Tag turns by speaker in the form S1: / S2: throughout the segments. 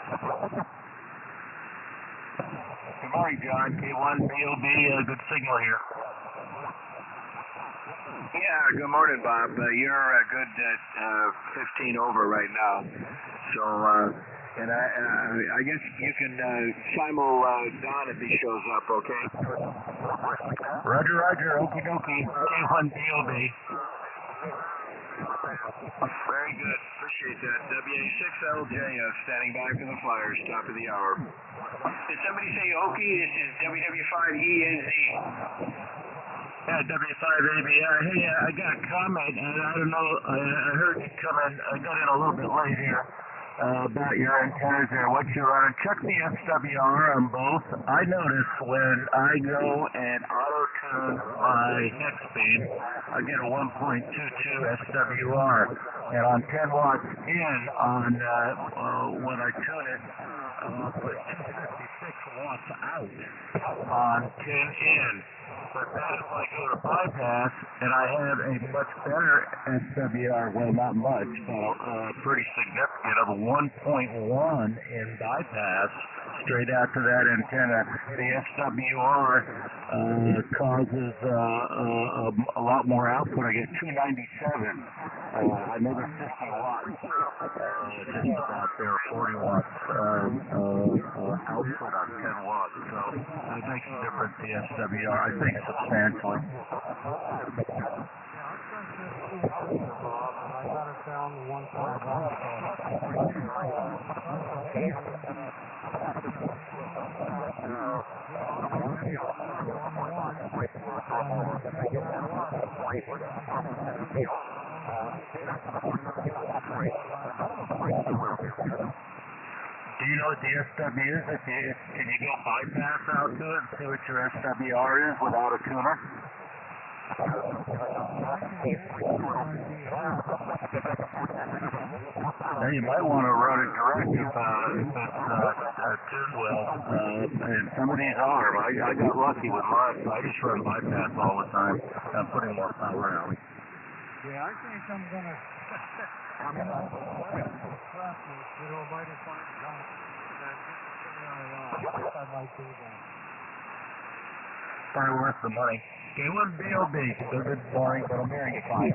S1: Good morning, John. K4YDB, good signal here.
S2: Yeah, good morning, Bob. You're good at 15 over right now. So, and I guess you can simul Don if he shows up, okay?
S1: Roger, roger. Okie dokie. K4YDB.
S2: Very good. Appreciate that. WA6LJF standing by for the Flyers, top of the hour. Did somebody say Okie? This is WW5ENZ.
S1: Yeah, W5AB. Hey, I got a comment, and I don't know, I heard you come in, I got in a little bit late here, about your antennas there, what you're running. Check the SWR on both. I notice when I go and auto-tune my hex speed, I get a 1.22 SWR, and on 10 watts in, on when I tune it, I'll put 256 watts out on 10 in. But then if I go to bypass, and I have a much better SWR, well, not much, but pretty significant, of a 1.1 in bypass, straight out to that antenna. The SWR causes a lot more output. I get 297, another 50 watts, just about there, 40 watts output on 10 watts. So it makes a difference, the SWR, I think, substantially. Do you know what the SW is? Can you go bypass out to it and see what your SWR is without a tuner? Now you might want to run it direct if it's tuned well. And some of these are. I got lucky with mine, so I just run bypass all the time. I'm putting more power out.
S3: Yeah, I think I'm gonna.
S1: Probably worth the money. K4YDB. Still good morning, but I'm hearing you fine.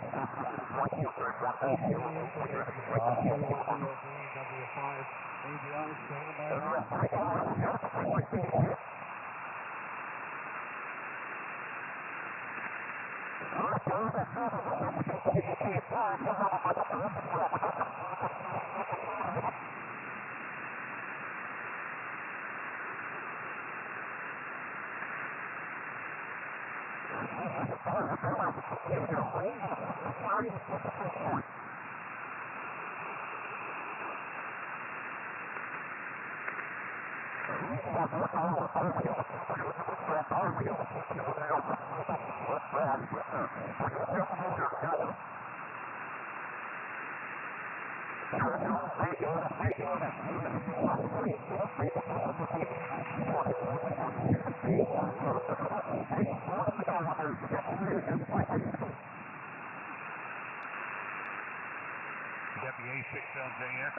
S3: WA6LJF.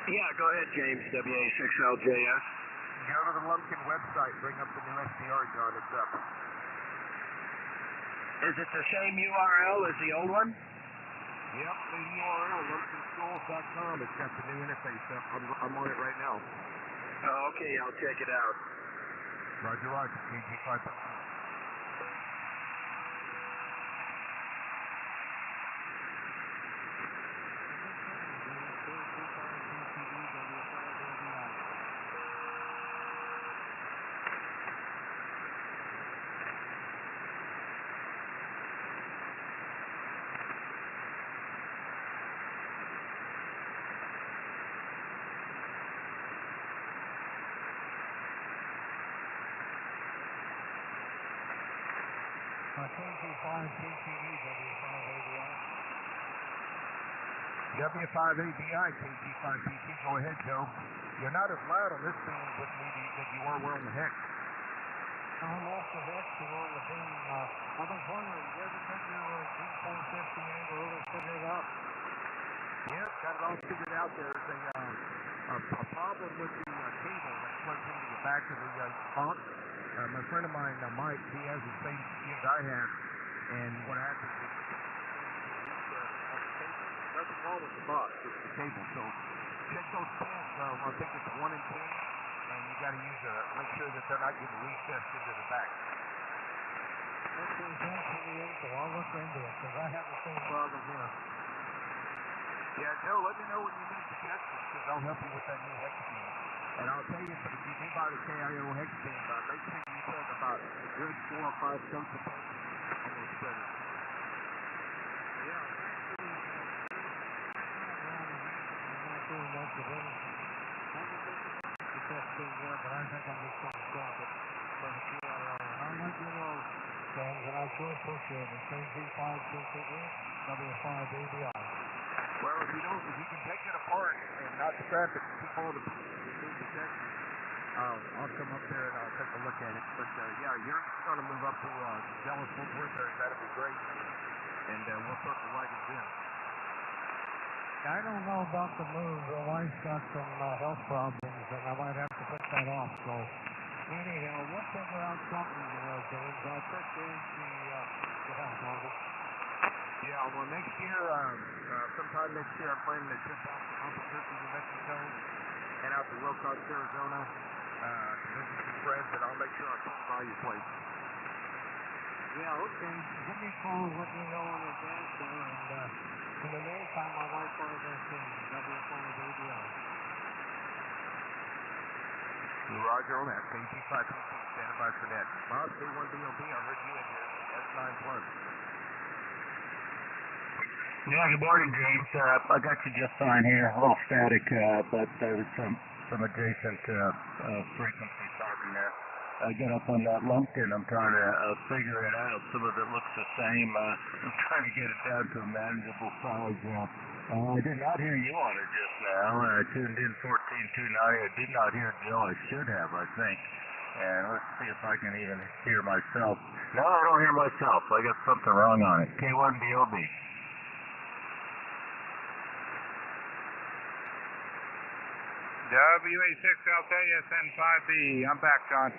S2: Yeah, go ahead, James. WA6LJF.
S3: Go to the Lumpkin website. Bring up the new SDR, John. It's up.
S2: Is it the same URL as the old one?
S3: Yep, the URL, lumpkinschools.com. It's got the new interface up. I'm on it right now.
S2: Oh, okay, I'll check it out.
S3: Roger, roger. KG5. W5ABI, KG5PT. Go ahead, Joe. You're not as loud on this thing with me that you are wearing the hex.
S4: I'm off the hex and on the thing. I was wondering, you ever take your 3.50 angle over, figure it out?
S3: Yep, got it all figured out. There's a problem with the cable that plugs into the back of the box. My friend of mine, Mike, he has the same machine I have, and what happens is nothing wrong with the box, it's the cable. So check those pins. I think it's 1 and 10, and you got to make sure that they're not getting recessed into the back.
S4: Okay, thanks for the info. I'll look into it, because I have the same problem here.
S3: Yeah, Joe, let me know when you need to test this, because I'll help you with that new hex beam. And I'll tell you, if you do buy the KIO hex beam, make sure you take about a good 4 or 5 coats of paint on those spreaders.
S4: Yeah, actually, I'm not doing much of anything. I'm just looking at the test thing there, but I think I'm just going to stop it for the KIO. And I'll let you know, James, and I sure appreciate it. K4YDB, W5ABI.
S3: Well, if you can take it apart and not scrap it, keep all the pieces and do the testing, I'll come up there and I'll take a look at it. But yeah, you're going to move up to Dallas Fort Worth there, and that'll be great. And we'll start the wagons in.
S4: I don't know about the move. The wife's got some health problems, and I might have to put that off. So anyhow, we'll figure out something, James. I appreciate the help, Marvel.
S3: Yeah, well, next year, sometime next year, I'm planning to trip out to Albuquerque, New Mexico, and out to Wilcox, Arizona, to visit some friends, and I'll make sure I come by your place.
S4: Yeah, okay. Give me a call, let me know in advance there, and in the meantime, my wife ordered this in W5ABI.
S3: Roger on that. KG5PT, standing by for that. Bob, K1DOB, I heard you in here. S9+.
S1: Yeah, good morning, James. I got you just fine here. A little static, but there was some adjacent frequency talking there. I got up on that Lumpkin. I'm trying to figure it out. Some of it looks the same. I'm trying to get it down to a manageable size. I did not hear you on it just now. I tuned in 14.29. I did not hear Joe. I should have, I think. And let's see if I can even hear myself. No, I don't hear myself. I got something wrong on it. K1DOB.
S2: WA6LJSN5B. I'm back, John.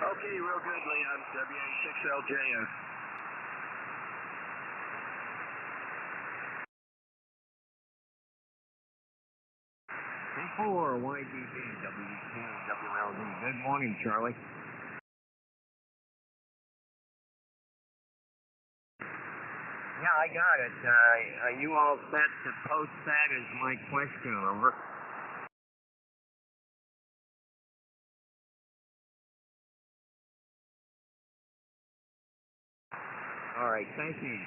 S3: Okay, real good, Leon. WA6LJS. K4YDB, W2WLD. Good morning, Charlie. Yeah, I got it. Are you all set to post that as my question, over? All right, thank you.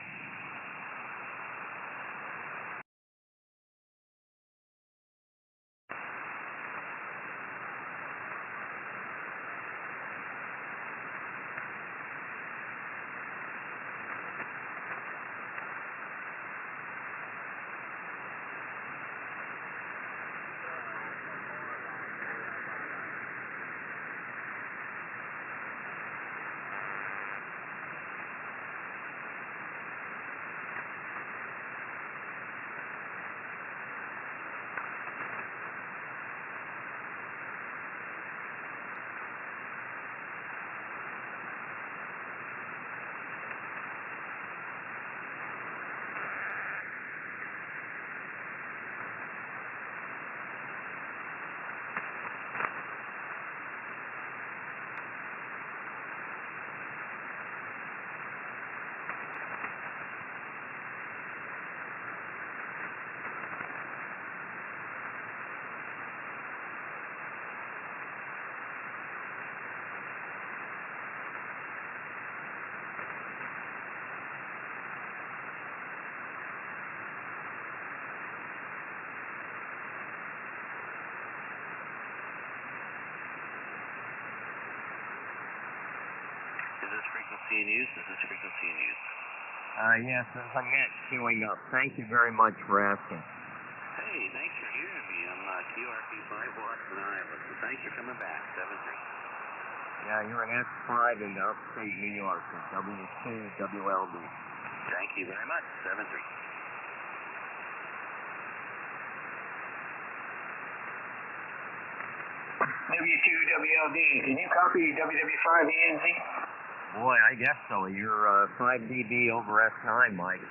S2: Frequency in use? Is this frequency in use?
S3: Yes, there's a net queuing up. Thank you very much for asking.
S2: Hey, thanks for hearing me. I'm QRP5 Boston, Iowa. So thanks for coming back. 7-3.
S3: Yeah, you're an S5 in upstate New York, W2WLD.
S2: Thank you very much. 7-3. W2WLD. Can you copy WW5ENZ?
S3: Boy, I guess so. You're 5 dB over S9, Mike.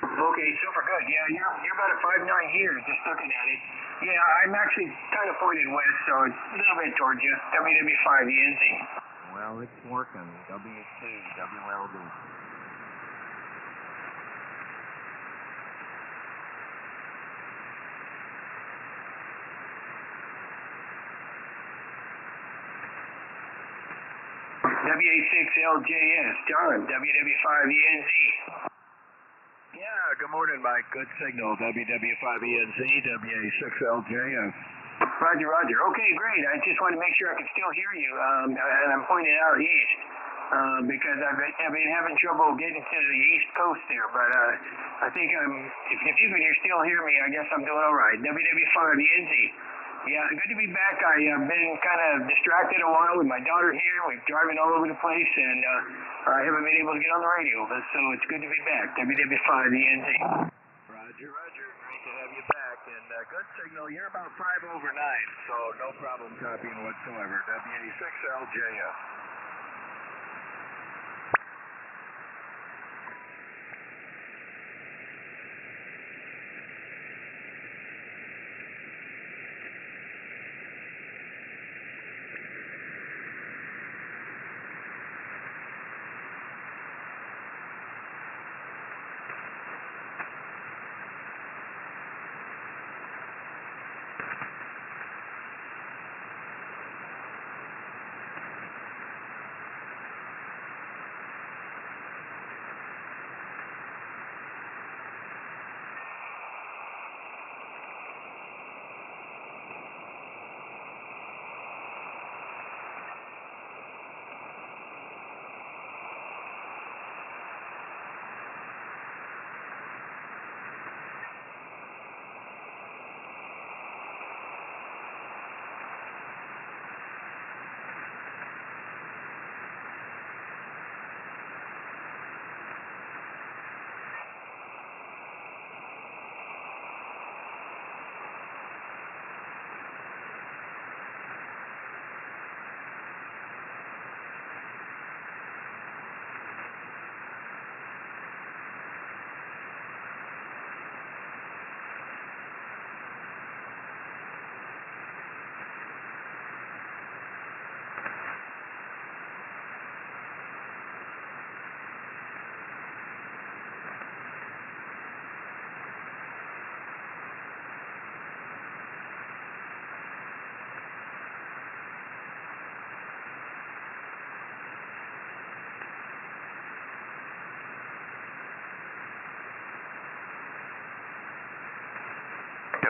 S2: Okay, super good. Yeah, you're about a 5.9 here, just looking at it. Yeah, I'm actually kind of pointed west, so it's a little bit towards you. WW5ENZ.
S3: Well, it's working. W2WLD.
S2: WA6LJS, John, WW5ENZ. Yeah, good morning, Mike. Good signal, WW5ENZ, WA6LJS. Roger, roger. Okay, great. I just wanted to make sure I could still hear you, and I'm pointing out east, because I've been having trouble getting to the east coast there, but I think if you could still hear me, I guess I'm doing all right. WW5ENZ. Yeah, good to be back. I've been kind of distracted a while with my daughter here. We're driving all over the place, and I haven't been able to get on the radio, but so it's good to be back. WW5ENZ. Roger, roger. Great to have you back, and good signal. You're about 5 over 9, so no problem copying whatsoever. WA6LJS.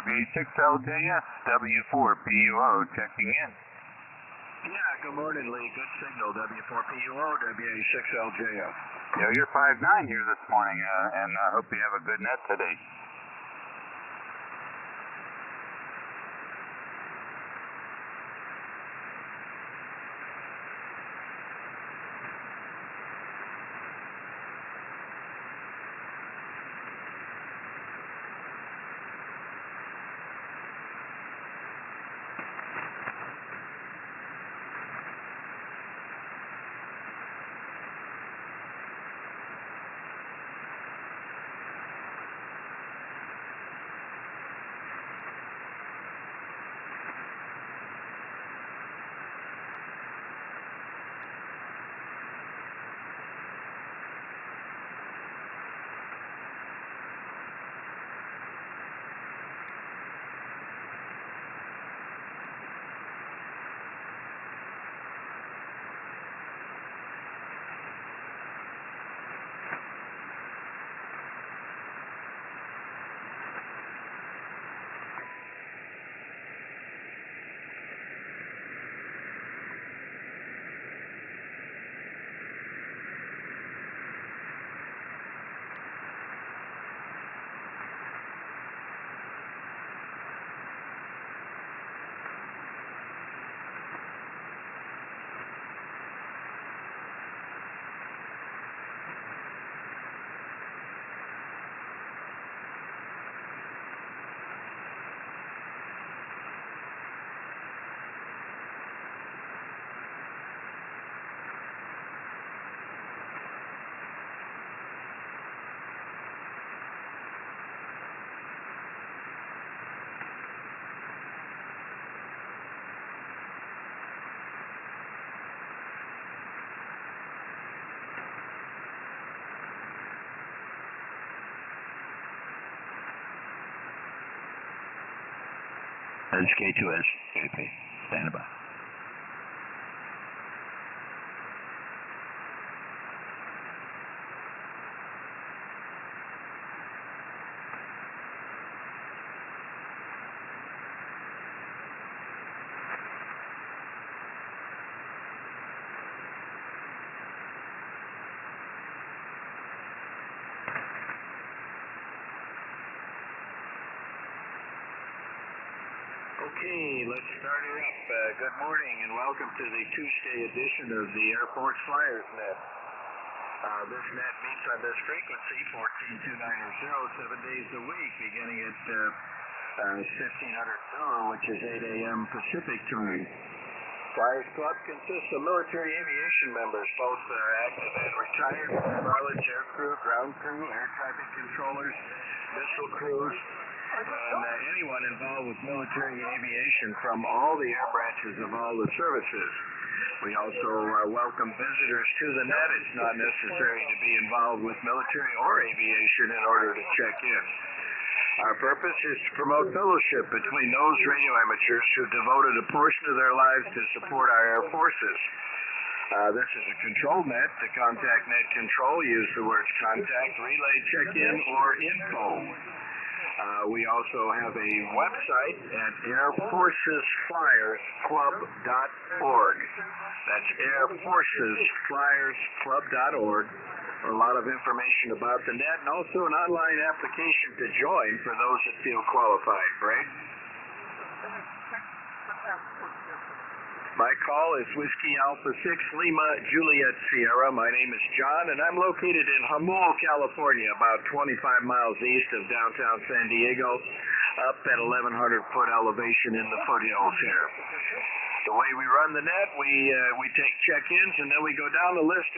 S1: W6LJS, W4PUO, checking in.
S2: Yeah, good morning, Lee. Good signal, W4PUO, WA6LJS.
S1: Yeah, you're 5.9 here this morning, and I hope you have a good net today.
S2: That's K2YDB. Stand by. Okay, let's start her up. Good morning and welcome to the Tuesday edition of the Air Force Flyers Net. This net meets on this frequency, 14290, 7 days a week, beginning at 1500 which is 8 a.m. Pacific time. Flyers Club consists of military aviation members, both active and retired, pilots, air crew, ground crew, air traffic controllers, missile crews, and anyone involved with military aviation from all the air branches of all the services. We also welcome visitors to the net. It's not necessary to be involved with military or aviation in order to check in. Our purpose is to promote fellowship between those radio amateurs who devoted a portion of their lives to support our air forces. This is a control net. To contact net control, use the words contact, relay, check-in, or info. We also have a website at airforcesflyersclub.org. That's airforcesflyersclub.org. A lot of information about the net and also an online application to join for those that feel qualified. Greg? My call is Whiskey Alpha 6 Lima Juliet Sierra. My name is John, and I'm located in Jamul, California, about 25 miles east of downtown San Diego, up at 1,100-foot elevation in the foothills here. The way we run the net, we take check-ins, and then we go down the list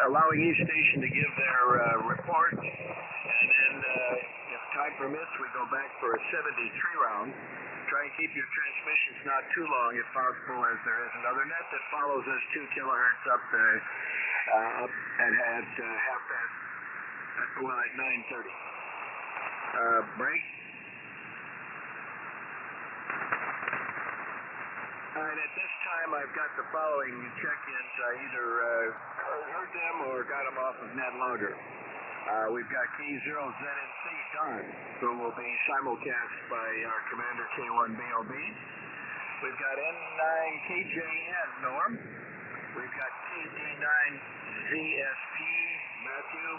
S2: allowing each station to give their report, and then if time permits, we go back for a 73 round. Try and keep your transmissions not too long if possible, as there is another net that follows us 2 kilohertz up at half past, at 9:30. Break. All right, at this time, I've got the following check-ins. I either heard them or got them off of Net Logger. We've got K0ZNC Don, who will be simulcast by our commander K1BOB. We've got N9KJN Norm. We've got TD9ZSP Matthew.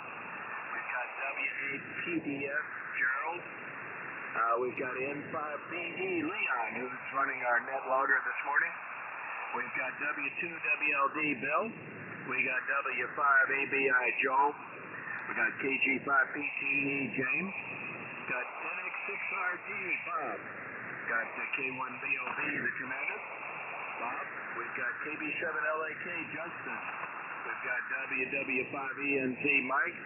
S2: We've got W8PDS Gerald. We've got N5BE Leon, who's running our net logger this morning. We've got W2WLD Bill. We got W5ABI Joe. We got KG5PTE James. Got NX6RD Bob. Got K1BOB the commander, Bob. We've got KB7LAK Justin. We've got WW5ENZ Mike.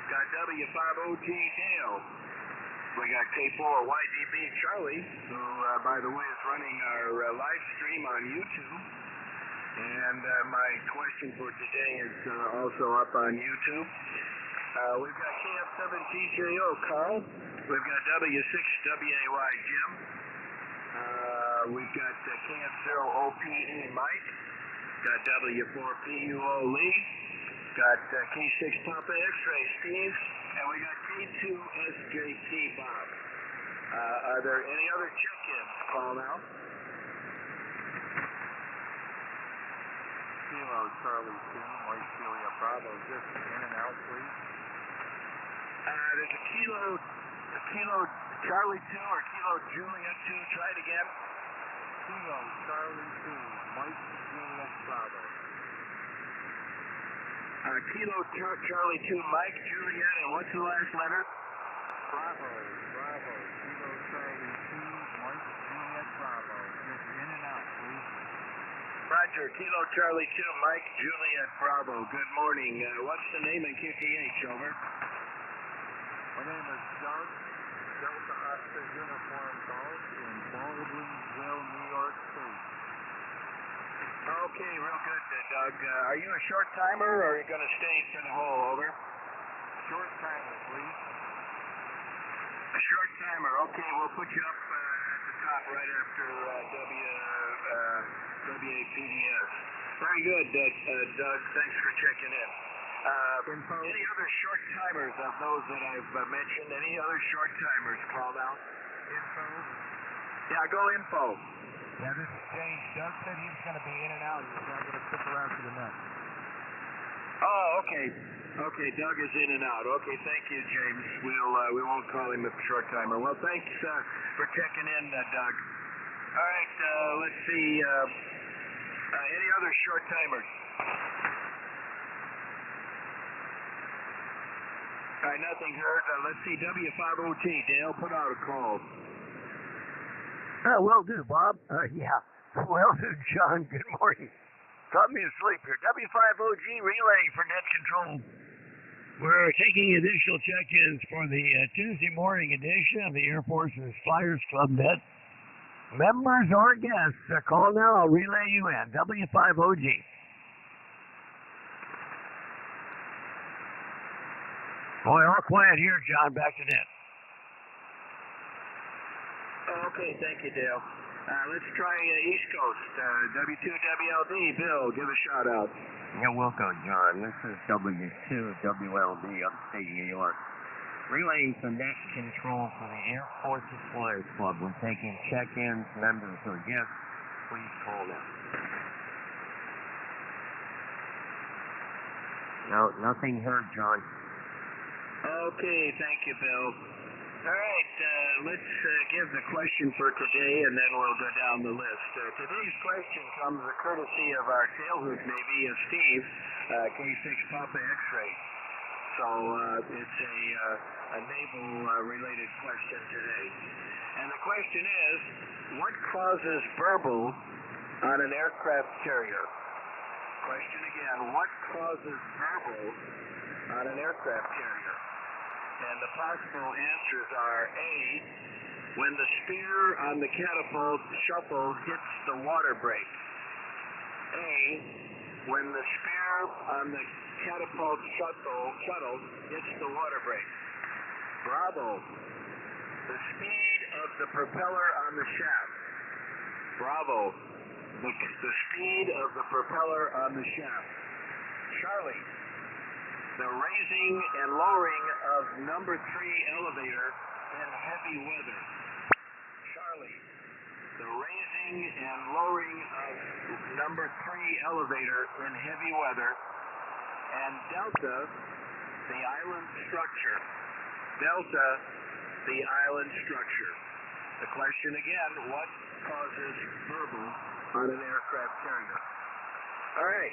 S2: Got W5OG Dale. We got K4YDB Charlie, who, by the way, is running our live stream on YouTube. And my question for today is also up on YouTube. We've got KF7GJO Carl. We've got W6WAY Jim. We've got KF0OPA Mike. Got W4PUO Lee. Got K6 Papa X-Ray Steve. And we got K2SJT Bob. Are there any other check-ins? Call now.
S3: Kilo Charlie 2, Mike Julia Bravo, just in and out, please.
S2: There's a Kilo Charlie 2 or Kilo Juliet 2. Try it again.
S3: Kilo Charlie 2, Mike Juliet Bravo.
S2: Kilo Charlie 2, Mike Juliet, and what's the last letter?
S3: Bravo. Kilo Charlie 2, Mike Juliet Bravo. Just in and out, please.
S2: Roger, Kilo Charlie 2, Mike Juliet Bravo. Good morning. What's the name and QTH, over?
S3: My name is Doug, Delta Oscar Uniform Golf in Baldwinsville, New York State.
S2: Okay, real good, Doug. Are you a short timer or are you going to stay for the whole, over?
S3: Short timer, please.
S2: A short timer. Okay, we'll put you up at the top right after WAPDS. Very good, Doug. Thanks for checking in. Any other short timers of those that I've mentioned? Any other short timers called out?
S3: Info.
S2: Yeah, go info.
S3: Yeah, this is James. Doug said he was going to be in and out. He was not going to stick around for the net.
S2: Oh, okay. Okay, Doug is in and out. Okay, thank you, James. We won't call him a short timer. Well, thanks for checking in, Doug. All right, let's see. Any other short timers? All right, nothing heard. Let's see. W5OT. Dale, put out a call.
S1: Will do, Bob. Yeah. Will do, John. Good morning. Caught me asleep here. W5OG relay for net control. We're taking additional check-ins for the Tuesday morning edition of the Air Force's Flyers Club Net. Members or guests, call now. I'll relay you in. W5OG. Boy, all quiet here, John. Back to net.
S2: Okay, thank you, Dale. Let's try East Coast. W2WLD. Bill, give a shout out.
S5: You're welcome, John. This is W2WLD, upstate New York. Relaying for net control for the Air Force's Flyers Club. We're taking check-ins, members or guests. Please call now. No, nothing heard, John.
S2: Okay, thank you, Bill. All right, let's give the question for today, and then we'll go down the list. Today's question comes courtesy of our sailhood Navy, Steve, K6 Papa X-ray. So it's a naval-related question today. And the question is, what causes burble on an aircraft carrier? Question again, what causes burble on an aircraft carrier? And the possible answers are A, when the spear on the catapult shuttle hits the water brake. A, when the spear on the catapult shuttle hits the water brake. Bravo. The speed of the propeller on the shaft. Bravo. The speed of the propeller on the shaft. Charlie. The raising and lowering of number 3 elevator in heavy weather. Charlie. The raising and lowering of number 3 elevator in heavy weather. And Delta, the island structure. Delta, the island structure. The question again, what causes burble on an aircraft carrier? All right.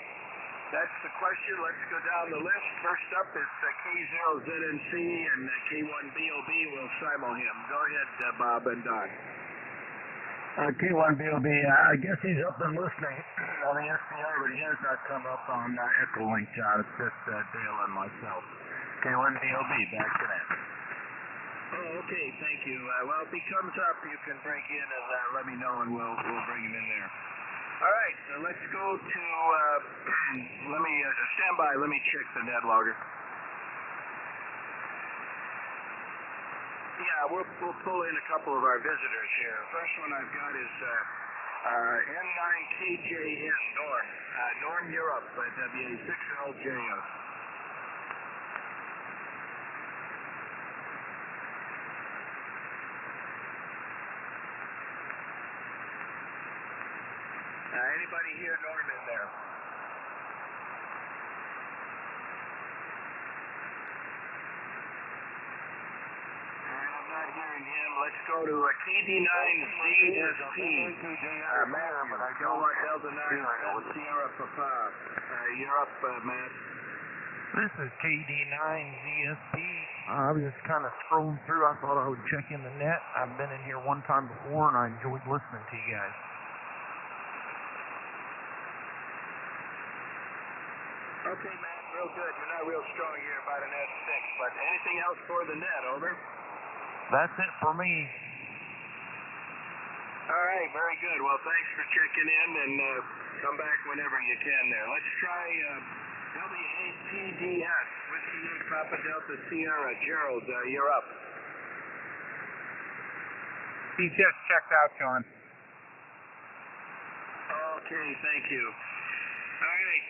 S2: That's the question. Let's go down the list. First up is K0ZNC and K1BOB will simul him. Go ahead, Bob and Don.
S1: K1BOB, I guess he's up and listening on the SPR, but he has not come up on Echolink, John. It's just Dale and myself. K1BOB, back to that.
S2: Oh, okay. Thank you. Well, if he comes up, you can break in and let me know, and we'll bring him in there. All right, so let's go to, let me, stand by, let me check the net logger. Yeah, we'll pull in a couple of our visitors here. First one I've got is N9KJN, Norm. Norm, you're up at WA60JS. Anybody hear Norm in there? I'm not hearing him. Let's go to KD9ZSP. Matt, Kilowatt Delta 9, Sierra Papa. You're up, Matt.
S3: This is KD9ZSP. I was just kind of scrolling through. I thought I would check in the net. I've been in here one time before, and I enjoyed listening to you guys.
S2: Okay, Matt, real good. You're not real strong here, about an S6, but anything else for the net, over?
S3: That's it for me.
S2: All right, very good. Well, thanks for checking in, and come back whenever you can there. Let's try WAPDS, Whiskey Inc. Papa Delta Sierra. Gerald, you're up.
S3: He just checked out, John.
S2: Okay, thank you. All right,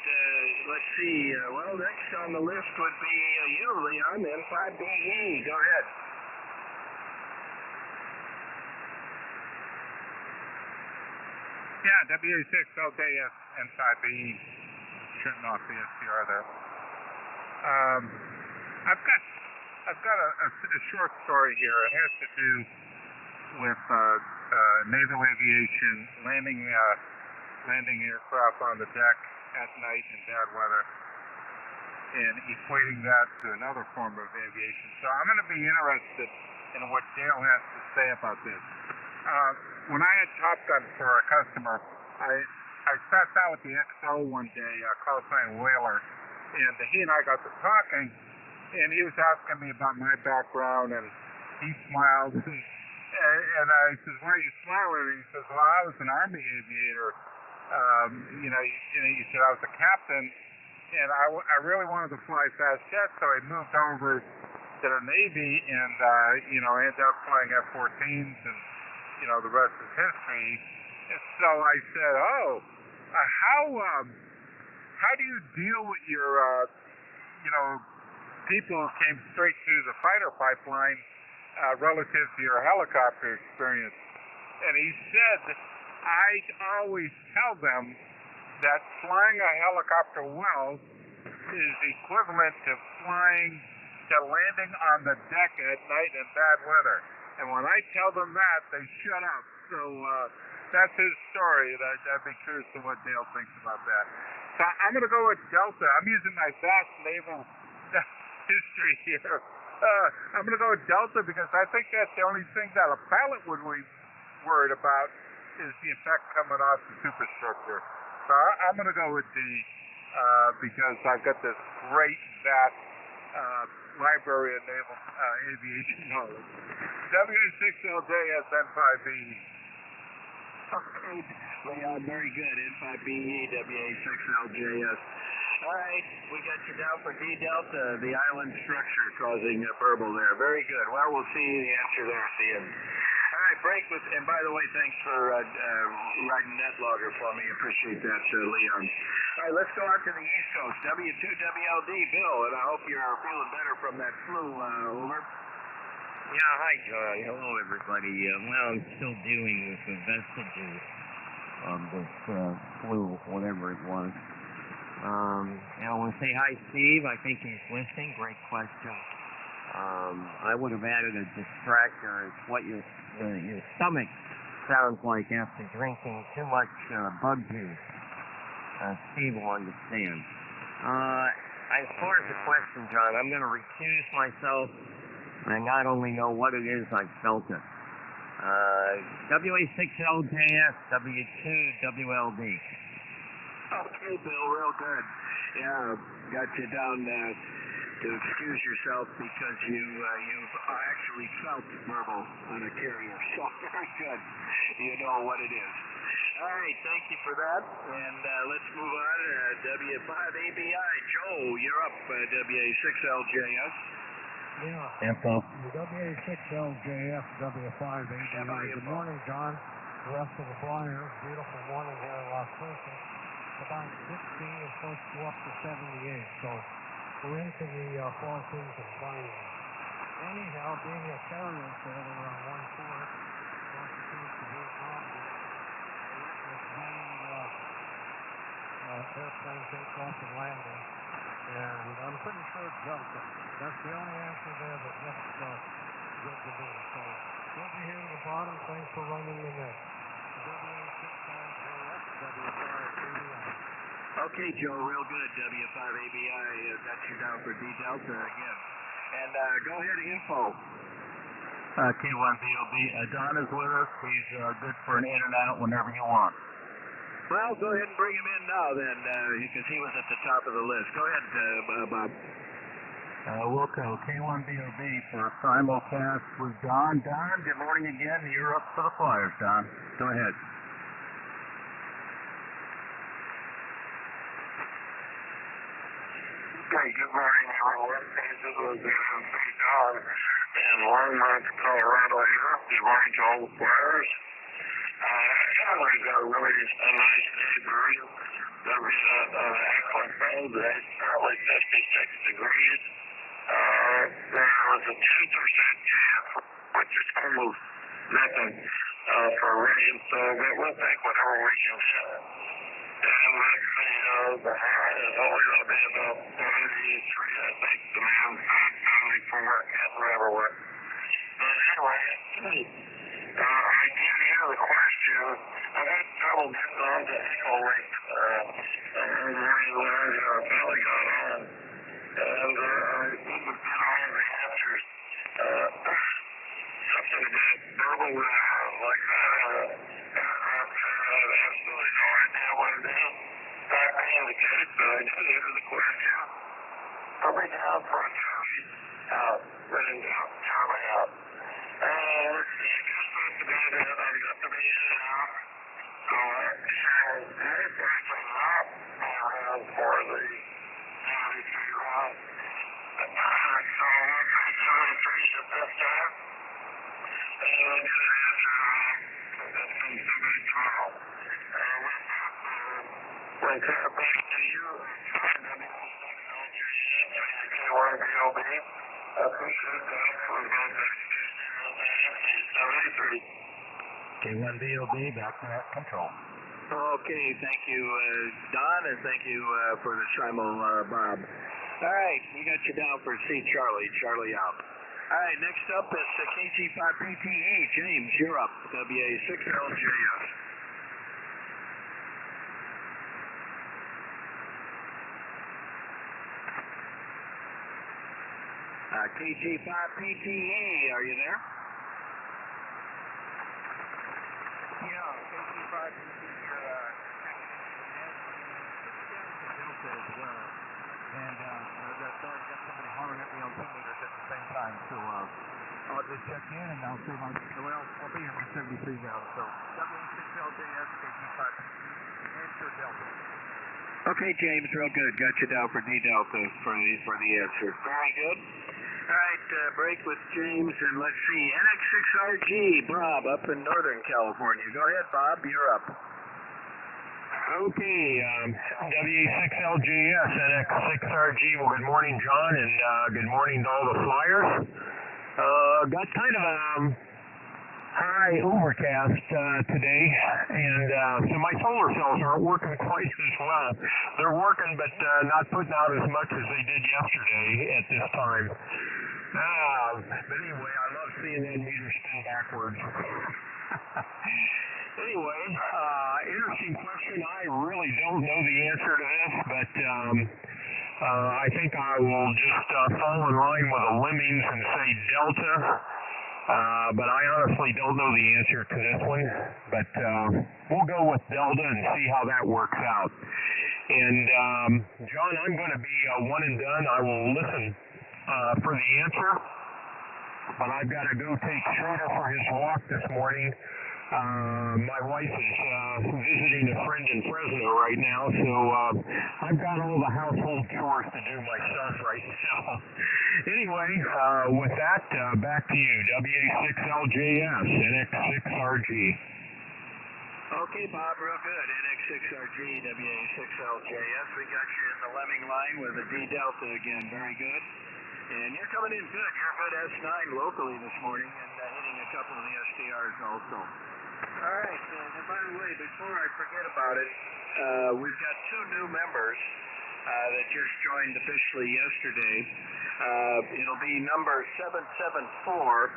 S2: let's see. Well, next on the list would be you, Leon, N5BE. Go ahead.
S3: Yeah, WA6LJS N5BE. Shutting off the SDR there. I've got a short story here. It has to do with naval aviation, landing aircraft on the deck at night in bad weather, and equating that to another form of aviation. So I'm going to be interested in what Dale has to say about this. When I had Top Gun for a customer, I sat down with the XO one day, call sign Whaler, and he and I got to talking, and he was asking me about my background, and he smiled, and I said, "Why are you smiling?" And he says, "Well, I was an Army aviator. He said I was a captain, and I really wanted to fly fast jets, so I moved over to the Navy, and I ended up flying F-14s, and the rest is history." And so I said, how do you deal with your people who came straight through the fighter pipeline relative to your helicopter experience? And he said, I always tell them that flying a helicopter well is equivalent to landing on the deck at night in bad weather. And when I tell them that, they shut up. So that's his story. I'd be curious to what Dale thinks about that. So I'm going to go with Delta. I'm using my vast naval history here. I'm going to go with Delta because I think that's the only thing that a pilot would be worried about is the effect coming off the superstructure. So I'm going to go with D because I've got this great, vast library of naval aviation knowledge. W6LJS N5BE.
S2: Okay, Leon, very good. N5BE, WA6LJS. All right, we got you down for D Delta, the island structure causing burble there. Very good. Well, we'll see the answer there at the end. All right, break with, and by the way, thanks for writing that logger for me. Appreciate that, Leon. All right, let's go out to the East Coast. W2WLD, Bill, and I hope you're feeling better from that flu. Over.
S5: Yeah, hi, John. Hello, everybody. Well, I'm still dealing with the vestiges of this flu, whatever it was. I want to say hi, Steve. I think he's listening. Great question. I would have added a distractor. It's what your stomach sounds like after drinking too much bug juice. Steve will understand. As far as the question, John, I'm going to recuse myself. I not only know what it is, I've felt it. WA6LJS, W2WLD.
S2: Okay, Bill, real good. Yeah, got you down to excuse yourself because you've actually felt verbal on a carrier. So very good. You know what it is. All right, thank you for that. And let's move on. W5ABI. Joe, you're up. WA6LJS.
S4: Yeah.
S5: Info.
S4: WA6LJF, W5ABI. Good morning, John. The rest of the flyers. Beautiful morning here in Las Vegas. About 60 and supposed to go up to 78. So we're into the fall season flying. Anyhow, being a carrier sailor around 1-4, constitutes the Vietnam airplane takeoff and landing. And I'm pretty sure it's Delta. That's the only answer there that looks good to me. So good to hear the bottom. Thanks for running the net. W6LJS, W5ABI.
S2: Okay, Joe, real good. W5ABI, got you down for D Delta again. And go ahead, info.
S1: K4YDB. Don is with us. He's good for an in and out whenever you want.
S2: Well, go ahead and bring him in now then, because he was at the top of the list. Go ahead, Bob.
S1: Wilco, K4YDB for a simulcast with Don. Don, good morning again. You're up for the Flyers, Don. Go ahead.
S6: Okay, good morning, everyone. This is Don. And
S1: in Longmont, Colorado here. Good morning to all the flyers. We've got a really nice day, Barry. There'll be an excellent fall day, currently 56 degrees. There was a 10% chance, which is almost nothing for rain, so we'll take whatever we can get. And let's see, the high is only going to be about 73, I think, the man's 74, getting everywhere. But anyway, I did hear the question. I had trouble getting on to Echo Lake all morning long, and I finally got on. And I didn't get all the answers. Something about verbal, like aircraft, I have absolutely no idea what it is. That being the case, but I did hear the question. I'll be down for a Charlie out, running down Charlie out. Let's see, just about about it. I've got to be in and out. So, most likely not be around for the GDC run. So, we'll take 73 at this time. And we'll get an answer from somebody tomorrow. We'll come back to you. K4YDB. I appreciate that for about that. K1BOB, back to that control.
S2: Okay, thank you, Don, and thank you for the simul, Bob. All right, we got you down for C. Charlie out. All right, next up is KG5PTE. James, you're up. WA6LJS. KG5PTE, are you there?
S3: Yeah, KG5PTE here, Delta as well. And got somebody hollering at me on 10 meters at the same time. So I'll just check in and I'll see I'll be here for 73 rounds. So W6LJS, KG5PTE, answer Delta.
S2: Okay, James, real good. Got you down for D Delta for the answer. Very good. All right, break with James, and let's see. NX6RG, Bob, up in Northern California. Go ahead, Bob. You're up.
S1: Okay, W6LJS, NX6RG. Well, good morning, John, and good morning to all the flyers. Got kind of a high overcast today, and so my solar cells aren't working quite as well. They're working, but not putting out as much as they did yesterday at this time. But anyway, I love seeing that meter spin backwards. Anyway, interesting question. I really don't know the answer to this, but I think I will just fall in line with the lemmings and say Delta. But I honestly don't know the answer to this one. But we'll go with Delta and see how that works out. And John, I'm going to be one and done. I will listen for the answer. But I've got to go take Schroeder for his walk this morning. My wife is visiting a friend in Fresno right now, so I've got all the household chores to do myself right now. Anyway, with that, back to you, WA6LJS, NX6RG.
S2: Okay, Bob, real good. NX6RG, WA6LJS. We got you in the lemming line with a D Delta again. Very good. And you're coming in good. You're a good S9 locally this morning and hitting a couple of the SDRs also. All right, and by the way, before I forget about it, we've got two new members that just joined officially yesterday. It'll be number 774,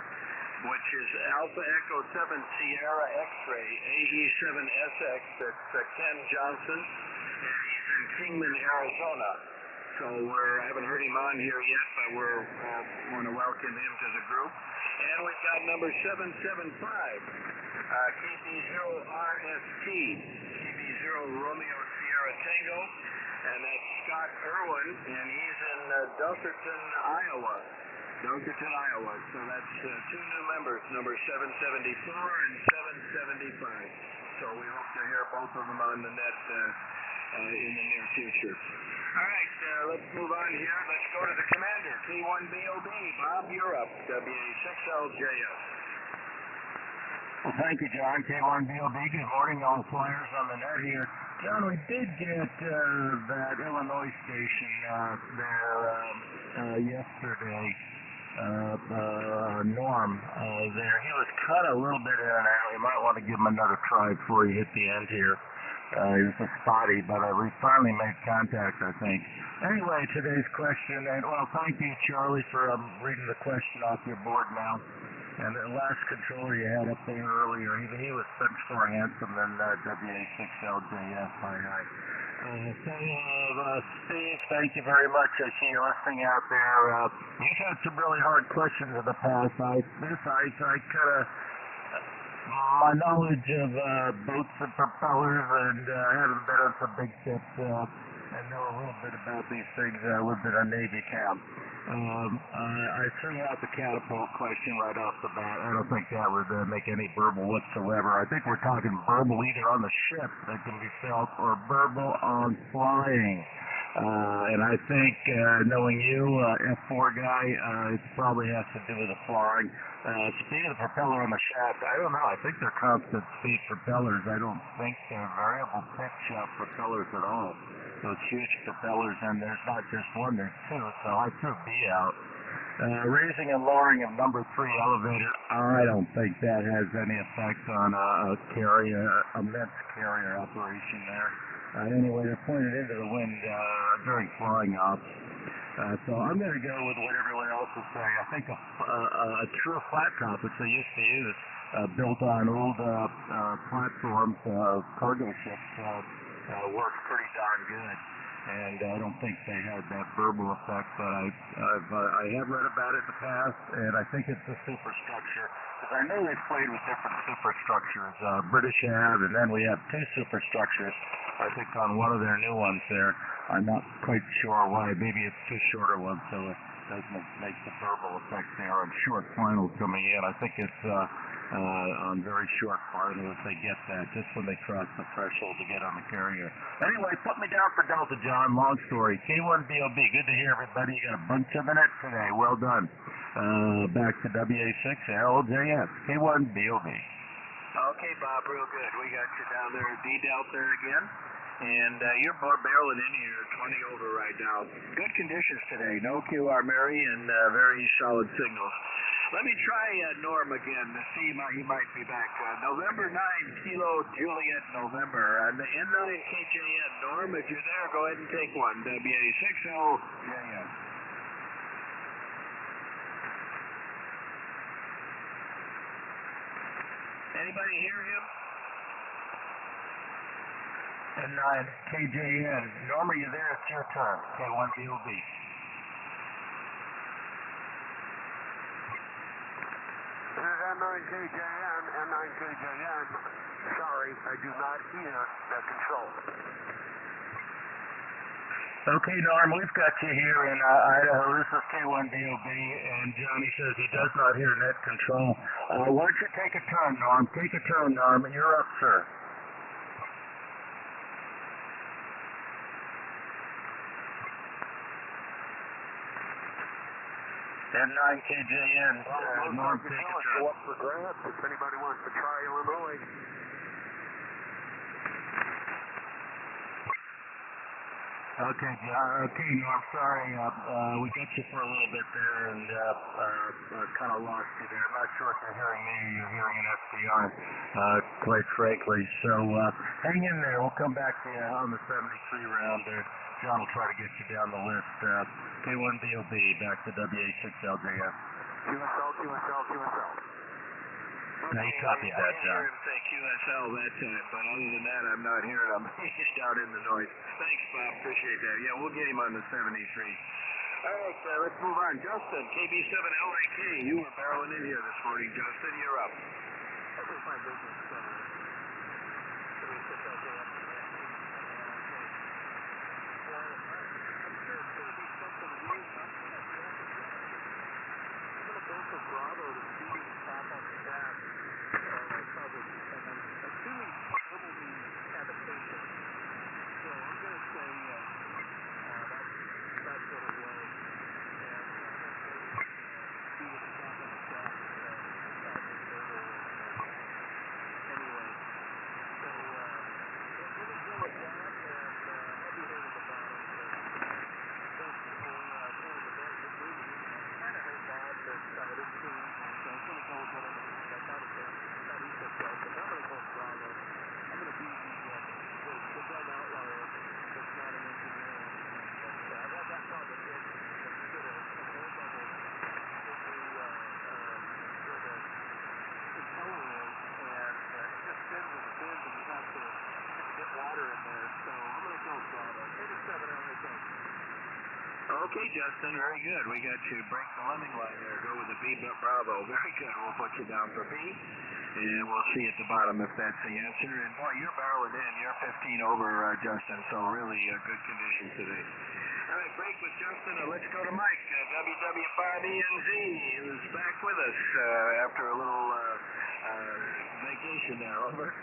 S2: which is Alpha Echo 7 Sierra X-Ray, AE7SX. That's Ken Johnson, and he's in Kingman, Arizona. So I haven't heard him on here yet, but we want to welcome him to the group. And we've got number 775, KB0RST, KB0 Romeo Sierra Tango, and that's Scott Irwin, and he's in Dunkerton, Iowa. So that's two new members, number 774 and 775. So we hope to hear both of them on the net in the near future. All right, let's move on here. Let's go to the commander, K4YDB. Bob, you're up. WA6LJS.
S1: Well, thank you, John. K4YDB. Good morning, all the flyers on the net here. John, we did get that Illinois station there yesterday. Norm there. He was cut a little bit in and out. You might want to give him another try before you hit the end here. He was a spotty, but we finally made contact, I think. Anyway, today's question, and well, thank you, Charlie, for reading the question off your board now. And the last controller you had up there earlier, he was much more handsome than WA6LJS. Steve, thank you very much. I see you listening out there. You've had some really hard questions in the past. I kind of, my knowledge of boats and propellers, and having been on some big ships, I know a little bit about these things. I lived in a Navy camp. I threw out the catapult question right off the bat. I don't think that would make any burble whatsoever. I think we're talking burble either on the ship that can be felt or burble on flying. And I think, knowing you, F4 guy, it probably has to do with the flying. Speed of the propeller on the shaft, I don't know. I think they're constant speed propellers. I don't think they're variable pitch propellers at all. Those huge propellers, and there's not just one, there's two, so I threw B out. Raising and lowering of number 3 elevator, I don't think that has any effect on a immense carrier operation there. Anyway, they're pointed into the wind during flying ops. So I'm going to go with what everyone else is saying. I think a true flat top, which they used to use, built on old platforms, cargo ships, works pretty darn good. And I don't think they had that verbal effect, but I have read about it in the past, and I think it's the superstructure. Because I know they've played with different superstructures. British have, and then we have 2 superstructures, I think, on one of their new ones there. I'm not quite sure why. Maybe it's 2 shorter ones, so it doesn't make the verbal effect there on short finals coming in. I think it's on very short finals they get that, just when they cross the threshold to get on the carrier. Anyway, put me down for Delta, John. Long story. K4YDB. Good to hear everybody. You got a bunch of minutes today. Well done. Back to WA6LJS. K4YDB.
S2: Okay, Bob, real good. We got you down there at D-Delta again. And you're barreling in here, 20 over right now. Good conditions today. No QR Mary and very solid signals. Let me try Norm again to see he might be back. November 9, Kilo Juliet November. On the N9 KJN. Norm, if you're there, go ahead and take one. WA60JS. Anybody hear him?
S1: N9 KJN. Norm, are you there? It's your turn. K4YDB.
S4: This is N9KJN, N9KJN. Sorry, I do not hear net control.
S1: Okay, Norm, we've got you here in Idaho. This is K4YDB, and Johnny says he does not hear net control. Why don't you take a turn, Norm? Take a turn, Norm. You're up, sir. N9 KJN, Norm, take a turn.
S4: Go up for grabs if anybody wants to try Illinois.
S1: Okay, Norm, sorry, we got you for a little bit there and kind of lost you there. I'm not sure if you're hearing me or you're hearing an SDR, quite frankly. So hang in there. We'll come back to you on the 73 round there. John will try to get you down the list. K4YDB, back to WA6LJS.
S4: QSL.
S1: Now you copied that, John.
S2: I hear him say QSL that time, but other than that, I'm not hearing him. He's down in the noise. Thanks, Bob. Appreciate that. Yeah, we'll get him on the 73. All right, let's move on. Justin, KB7LAK. You were barreling in here this morning, Justin. You're up.
S4: This is my business. Bravo, the speeding top on the shaft, covered, and I'm assuming double the habitation. So I'm going to say that
S3: better in there, so I'm going to go Bravo. 87 LA Coast.
S2: Okay, Justin, very good. We got you break the lemming line there. Go with the B Bravo. Very good. We'll put you down for B, and we'll see at the bottom if that's the answer. And boy, you're barreling in. You're 15 over, Justin, so really good conditions today. All right, break with Justin. Let's go to Mike. WW5ENZ is back with us after a little vacation there. Over.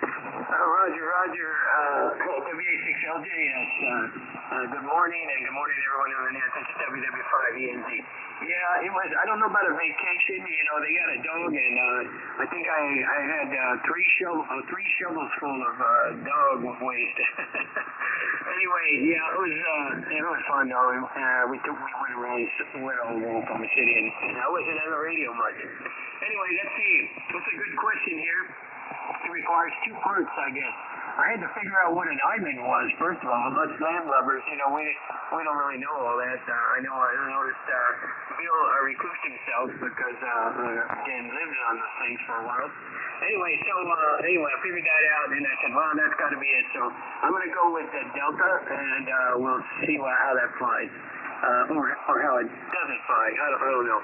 S6: Roger. WA6LJ, yes. Good morning, and good morning to everyone on the net. This is WW5ENZ. Yeah, it was, I don't know about a vacation. You know, they got a dog, and I think I had three shovels full of dog waste. Anyway, yeah, it was fun, though. We went around Oklahoma City, and I wasn't on the radio much. Anyway, let's see. What's a good question here? It requires two parts, I guess. I had to figure out what an island was, first of all. Us land lovers, you know, we don't really know all that. I noticed Bill recused himself because, again, lived on those things for a while. Anyway, I figured that out, and I said, well, that's got to be it. So I'm going to go with Delta, and we'll see how that flies. Or how it doesn't fly. I don't know.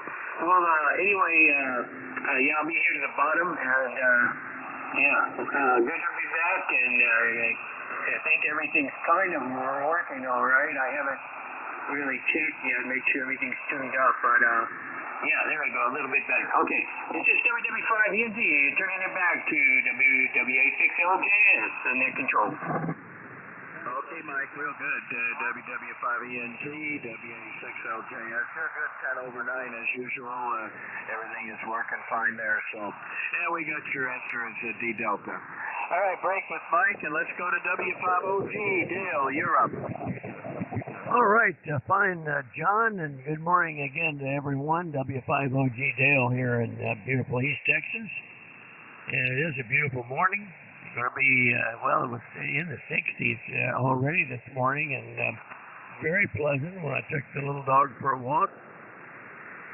S6: Well, anyway, yeah, I'll be here to the bottom, and good to be back, and I think everything's kind of working all right. I haven't really checked yet, make sure everything's tuned up, but yeah, there we go, a little bit better. Okay, this is WW5ENZ, turning it back to WA6LJS, the net control.
S2: Okay, Mike, real good. WW5ENZ, WA6LJS. You're good, 10 over 9 as usual. Everything is working fine there. So, yeah, we got your answer as D Delta. All right, break with Mike, and let's go to W5OG. Dale, you're up.
S7: All right, fine, John, and good morning again to everyone. W5OG Dale here in beautiful East Texas. And it is a beautiful morning. Going to be, it was in the 60s already this morning, and very pleasant when I took the little dog for a walk.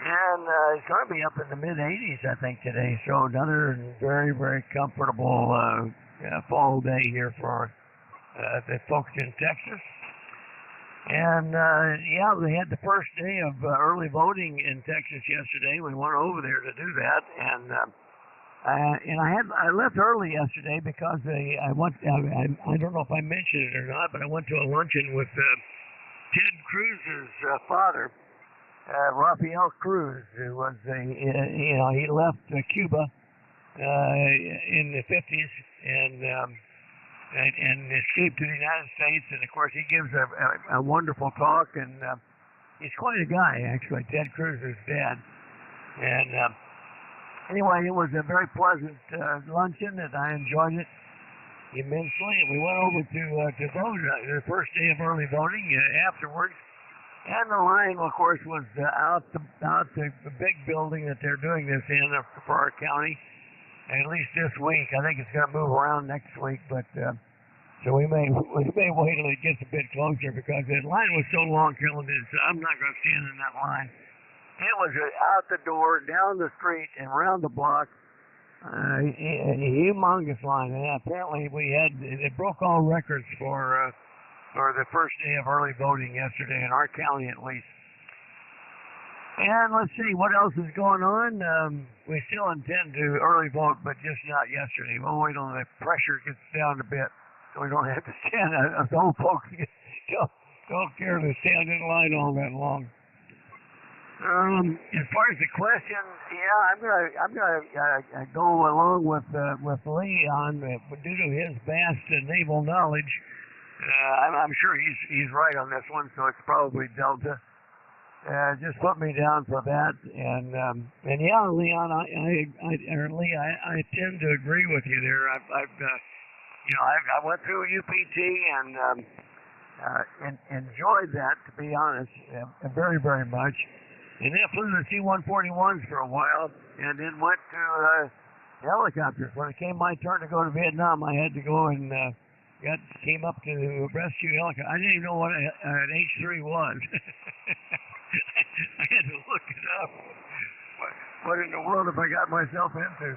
S7: And it's going to be up in the mid-80s, I think, today. So another very, very comfortable fall day here for the folks in Texas. And, yeah, we had the first day of early voting in Texas yesterday. We went over there to do that, and I left early yesterday because I don't know if I mentioned it or not, but I went to a luncheon with Ted Cruz's father, Rafael Cruz, who was he left Cuba in the 50s and escaped to the United States, and of course he gives a wonderful talk, and he's quite a guy actually, Ted Cruz's dad, and. Anyway, it was a very pleasant luncheon, and I enjoyed it immensely. And we went over to vote, the first day of early voting afterwards. And the line, of course, was out the big building that they're doing this in for our county, at least this week. I think it's going to move around next week, but so we may wait till it gets a bit closer because the line was so long, killing it. So I'm not going to stand in that line. It was out the door, down the street, and around the block. A humongous line, and apparently it broke all records for the first day of early voting yesterday in our county, at least. And let's see what else is going on. We still intend to early vote, but just not yesterday. We'll wait till the pressure gets down a bit, so we don't have to stand. Us old folks don't care to stand in line all that long. As far as the question, yeah, I'm gonna go along with Lee on due to his vast naval knowledge. I'm sure he's right on this one, so it's probably Delta. Just put me down for that, and yeah, Leon, I tend to agree with you there. I went through UPT and enjoyed that, to be honest, very, very much. And then flew the C-141s for a while, and then went to helicopters. When it came my turn to go to Vietnam, I had to go and came up to rescue helicopter. I didn't even know what an H-3 was. I had to look it up. What in the world have I got myself into?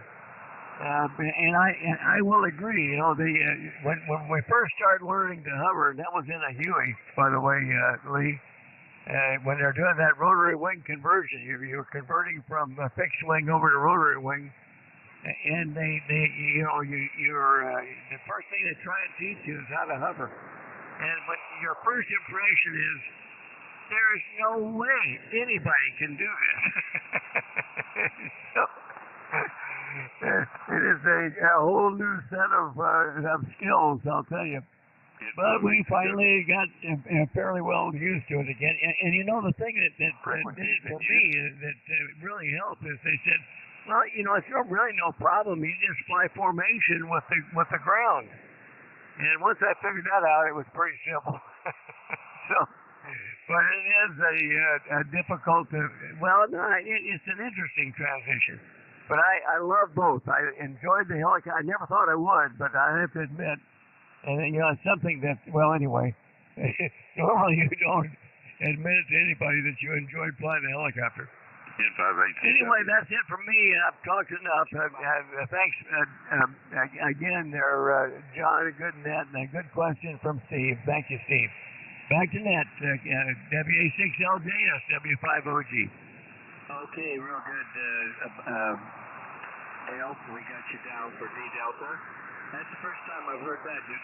S7: And I will agree. You know, when we first started learning to hover, and that was in a Huey, by the way, Lee. When they're doing that rotary wing conversion, you're converting from a fixed wing over to rotary wing, and you're the first thing they try and teach you is how to hover. And when your first impression is, there is no way anybody can do this. So, it is a whole new set of skills, I'll tell you. But we finally got fairly well used to it again. And you know, the thing that did it for me that really helped is they said, well, you know, it's really no problem. You just fly formation with the ground. And once I figured that out, it was pretty simple. So, but it is a difficult, it's an interesting transition. But I love both. I enjoyed the helicopter. I never thought I would, but I have to admit, and you know, it's something that, well, anyway, normally you don't admit it to anybody that you enjoyed flying a helicopter. Anyway, that's it from me. I've talked enough. Thanks again there, John. A good net and a good question from Steve. Thank you, Steve. Back to net. WA6LJ, SW5OG.
S2: Okay, real good. Dale, we got you down for D Delta. That's the first time I've heard that. You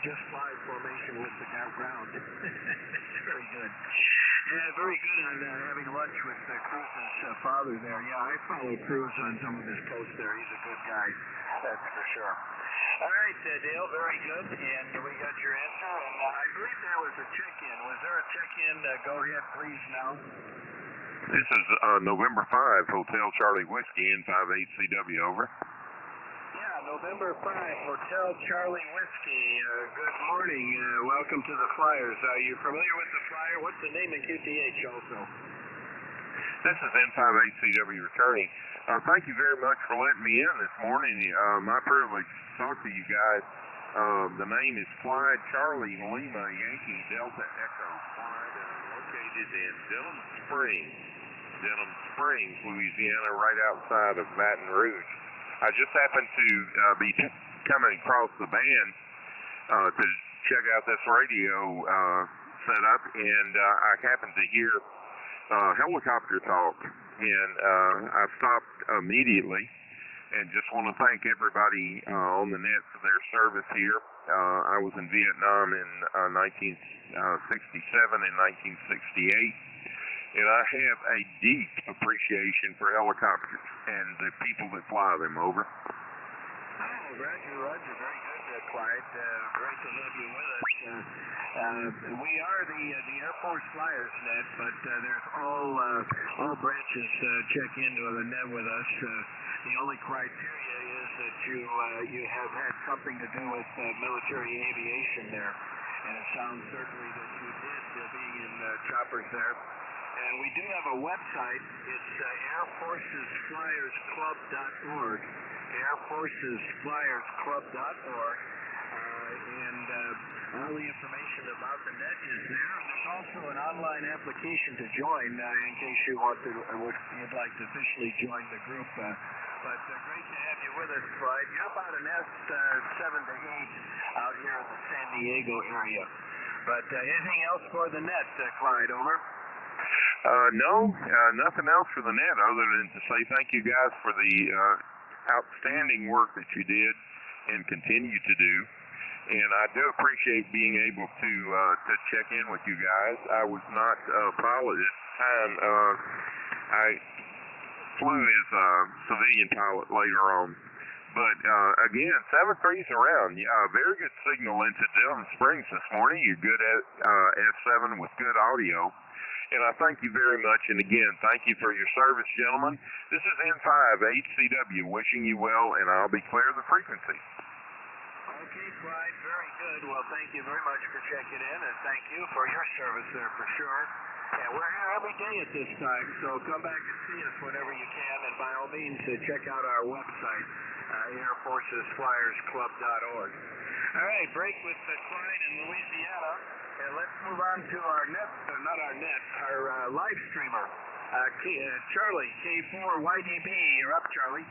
S2: just fly formation with the ground. Very good. Yeah, very good on having lunch with Cruz's father there. Yeah, I follow Cruz on some of his posts there. He's a good guy, that's for sure. All right, Dale, very good. And we got your answer. And I believe there was a check-in. Was there a check-in? Go ahead, please, now.
S8: This is November 5, Hotel Charlie Whiskey, N58CW, over.
S2: November 5, Hotel Charlie Whiskey. Good morning. Welcome to the Flyers. Are you familiar with the Flyer? What's the name in QTH also?
S8: This is N58CW returning. Thank you very much for letting me in this morning. My privilege to talk to you guys. The name is Clyde Charlie Lima Yankee Delta Echo. Clyde, located in Denham Springs, Louisiana, right outside of Baton Rouge. I just happened to be coming across the band to check out this radio setup, and I happened to hear helicopter talk, and I stopped immediately, and just want to thank everybody on the net for their service here. I was in Vietnam in 1967 and 1968. And I have a deep appreciation for helicopters and the people that fly them, over.
S2: Oh, Roger. Very good, Clyde. Great to have you with us. We are the Air Force Flyers net, but there's all branches check into the net with us. The only criteria is that you have had something to do with military aviation there. And it sounds certainly that you did, being in choppers there. And we do have a website. It's airforcesflyersclub.org. airforcesflyersclub.org. And all the information about the net is there. And there's also an online application to join in case you you'd like to officially join the group. But great to have you with us, Clyde. You're about an S7 to 8 out here in the San Diego area. But anything else for the net, Clyde? Over.
S8: No, nothing else for the net other than to say thank you guys for the outstanding work that you did and continue to do. And I do appreciate being able to check in with you guys. I was not a pilot at the time. I flew as a civilian pilot later on. But again, 7-3's around. Very good signal into Denham Springs this morning. You're good at S7 with good audio. And I thank you very much. And again, thank you for your service, gentlemen. This is N58CW wishing you well, and I'll be clear of the frequency.
S2: Okay, Clyde, very good. Well, thank you very much for checking in, and thank you for your service there for sure. Yeah, we're here every day at this time, so come back and see us whenever you can, and by all means, check out our website, airforcesflyersclub.org. All right, break with Clyde in Louisiana. And let's move on to our net, our live streamer, Charlie, K4YDB. You're up, Charlie.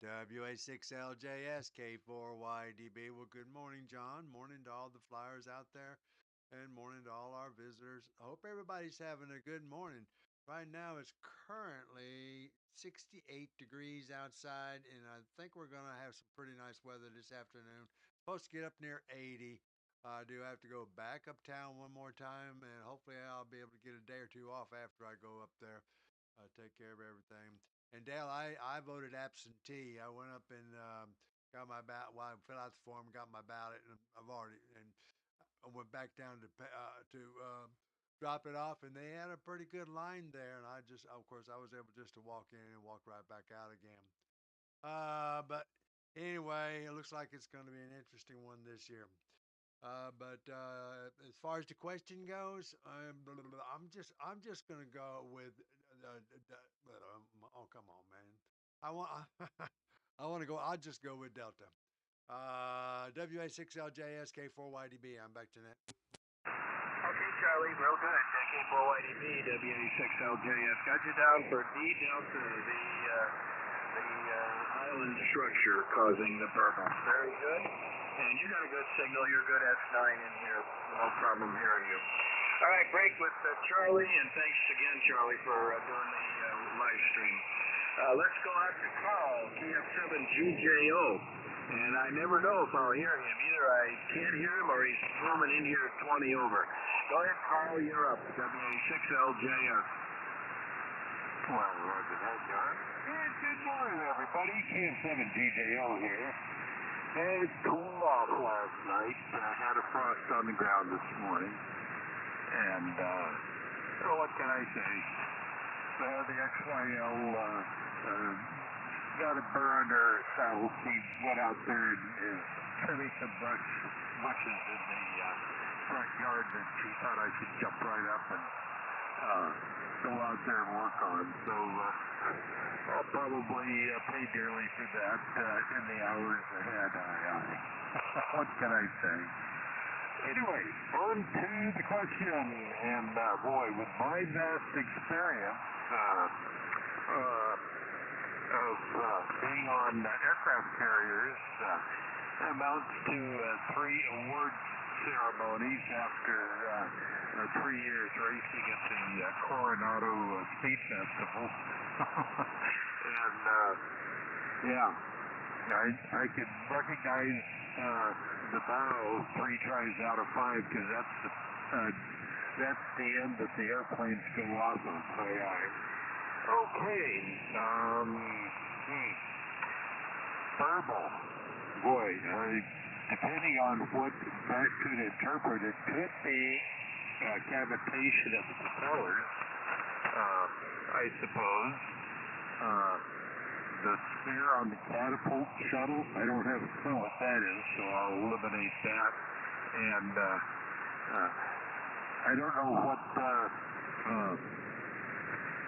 S9: WA6LJS K4YDB. Well, good morning, John. Morning to all the flyers out there, and morning to all our visitors. I hope everybody's having a good morning. Right now, it's currently 68 degrees outside, and I think we're going to have some pretty nice weather this afternoon. Supposed to get up near 80. I do have to go back uptown one more time, and hopefully I'll be able to get a day or two off after I go up there. Take care of everything. And Dale, I voted absentee. I went up and got my ballot. Well, I filled out the form, got my ballot, and I've already and I went back down to drop it off, and they had a pretty good line there. And I just, of course, I was able just to walk in and walk right back out again. But anyway, it looks like it's going to be an interesting one this year. But as far as the question goes, I'm just gonna go with. Oh, come on, man! I want I want to go. I'll just go with Delta. WA6LJSK4YDB. I'm back to net.
S2: Okay, Charlie, real good. K4YDB, WA6LJS. Got you down for D Delta, the island structure causing the purple. Very good. And you got a good signal. You're good S9 in here. No problem hearing you. All right, break with Charlie, and thanks again, Charlie, for doing the live stream. Let's go out to Carl, KF7GJO. And I never know if I'll hear him. Either I can't hear him or he's zooming in here 20 over. Go ahead, Carl, you're up. WA6LJS.
S10: Well, roger that, John. And good morning, everybody. KF7GJO here. It cooled off last night. I had a frost on the ground this morning. And, what can I say? The XYL got a burr under her saddle. She went out there and trimming some bushes in the front yard that she thought I should jump right up and go out there and work on. So I'll probably pay dearly for that in the hours ahead. What can I say? Anyway, on to the question. And boy, with my vast experience of being on aircraft carriers, amounts to 3 award ceremonies after 3 years racing at the Coronado Speed Festival. And I could recognize the bow 3 tries out of 5 because that's the end that the airplanes go off of. Okay. Verbal. Boy, depending on what that could interpret, it could be cavitation of the propellers, I suppose. The sphere on the catapult shuttle, I don't have a clue what that is, so I'll eliminate that. And I don't know what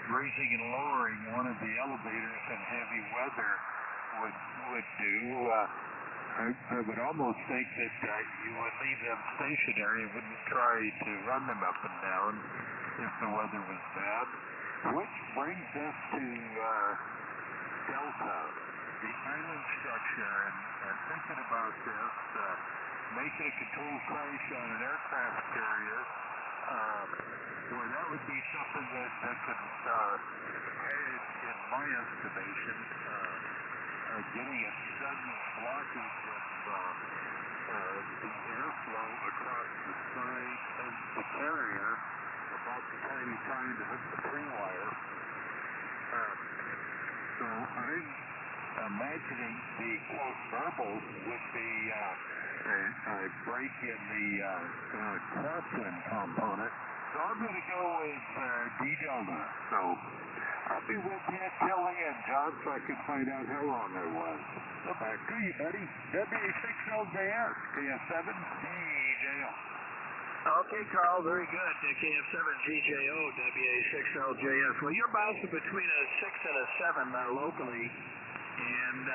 S10: raising and lowering one of the elevators in heavy weather would do. I would almost think that you would leave them stationary and wouldn't try to run them up and down if the weather was bad. Which brings us to Delta, the island structure, and thinking about this, making a controlled crash on an aircraft carrier, boy, that would be something that could, in my estimation, getting a sudden blockage of the airflow across the side of the carrier about the time you're trying to hook the pre-wire. So I'm imagining the quote verbal would be a break in the crosswind component. So I'm going to go with D-Delta. So I'll be with you until the end, John, so I can find out how long I was. So back to you, buddy. WA6LJS, KF7GJO.
S2: Okay, Carl, very good. KF7GJO, WA6LJS. Well, you're bouncing between a 6 and a 7 locally, and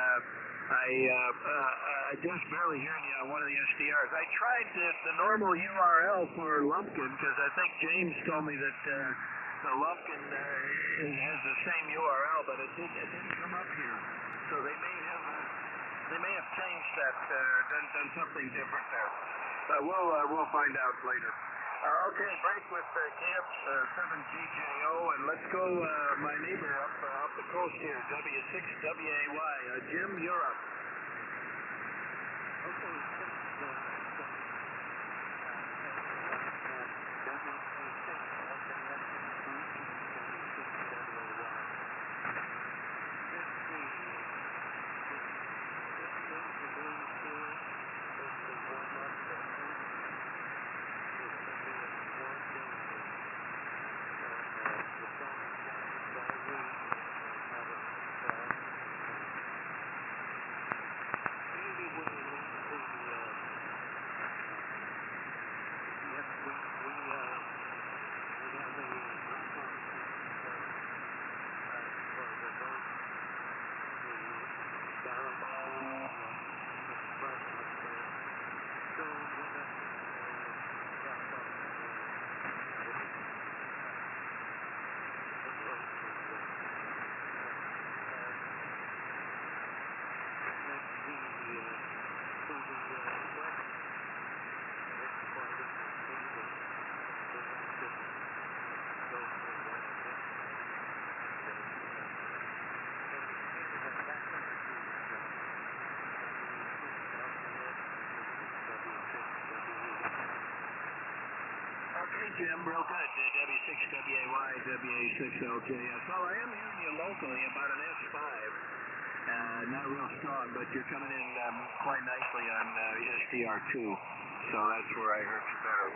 S2: I just barely hearing you on one of the SDRs. I tried the normal URL for Lumpkin because I think James told me that the Lumpkin has the same URL, but it didn't come up here. So they may have changed that, done something different there. But we'll find out later. Okay, break with KF7GJO, and let's go my neighbor up the coast here, W6WAY. Jim, you're up. Jim, real good. W6WAY, WA6LJS. Well, I am hearing you locally about an S5. Not real strong, but you're coming in quite nicely on SDR2. So that's where I heard you better.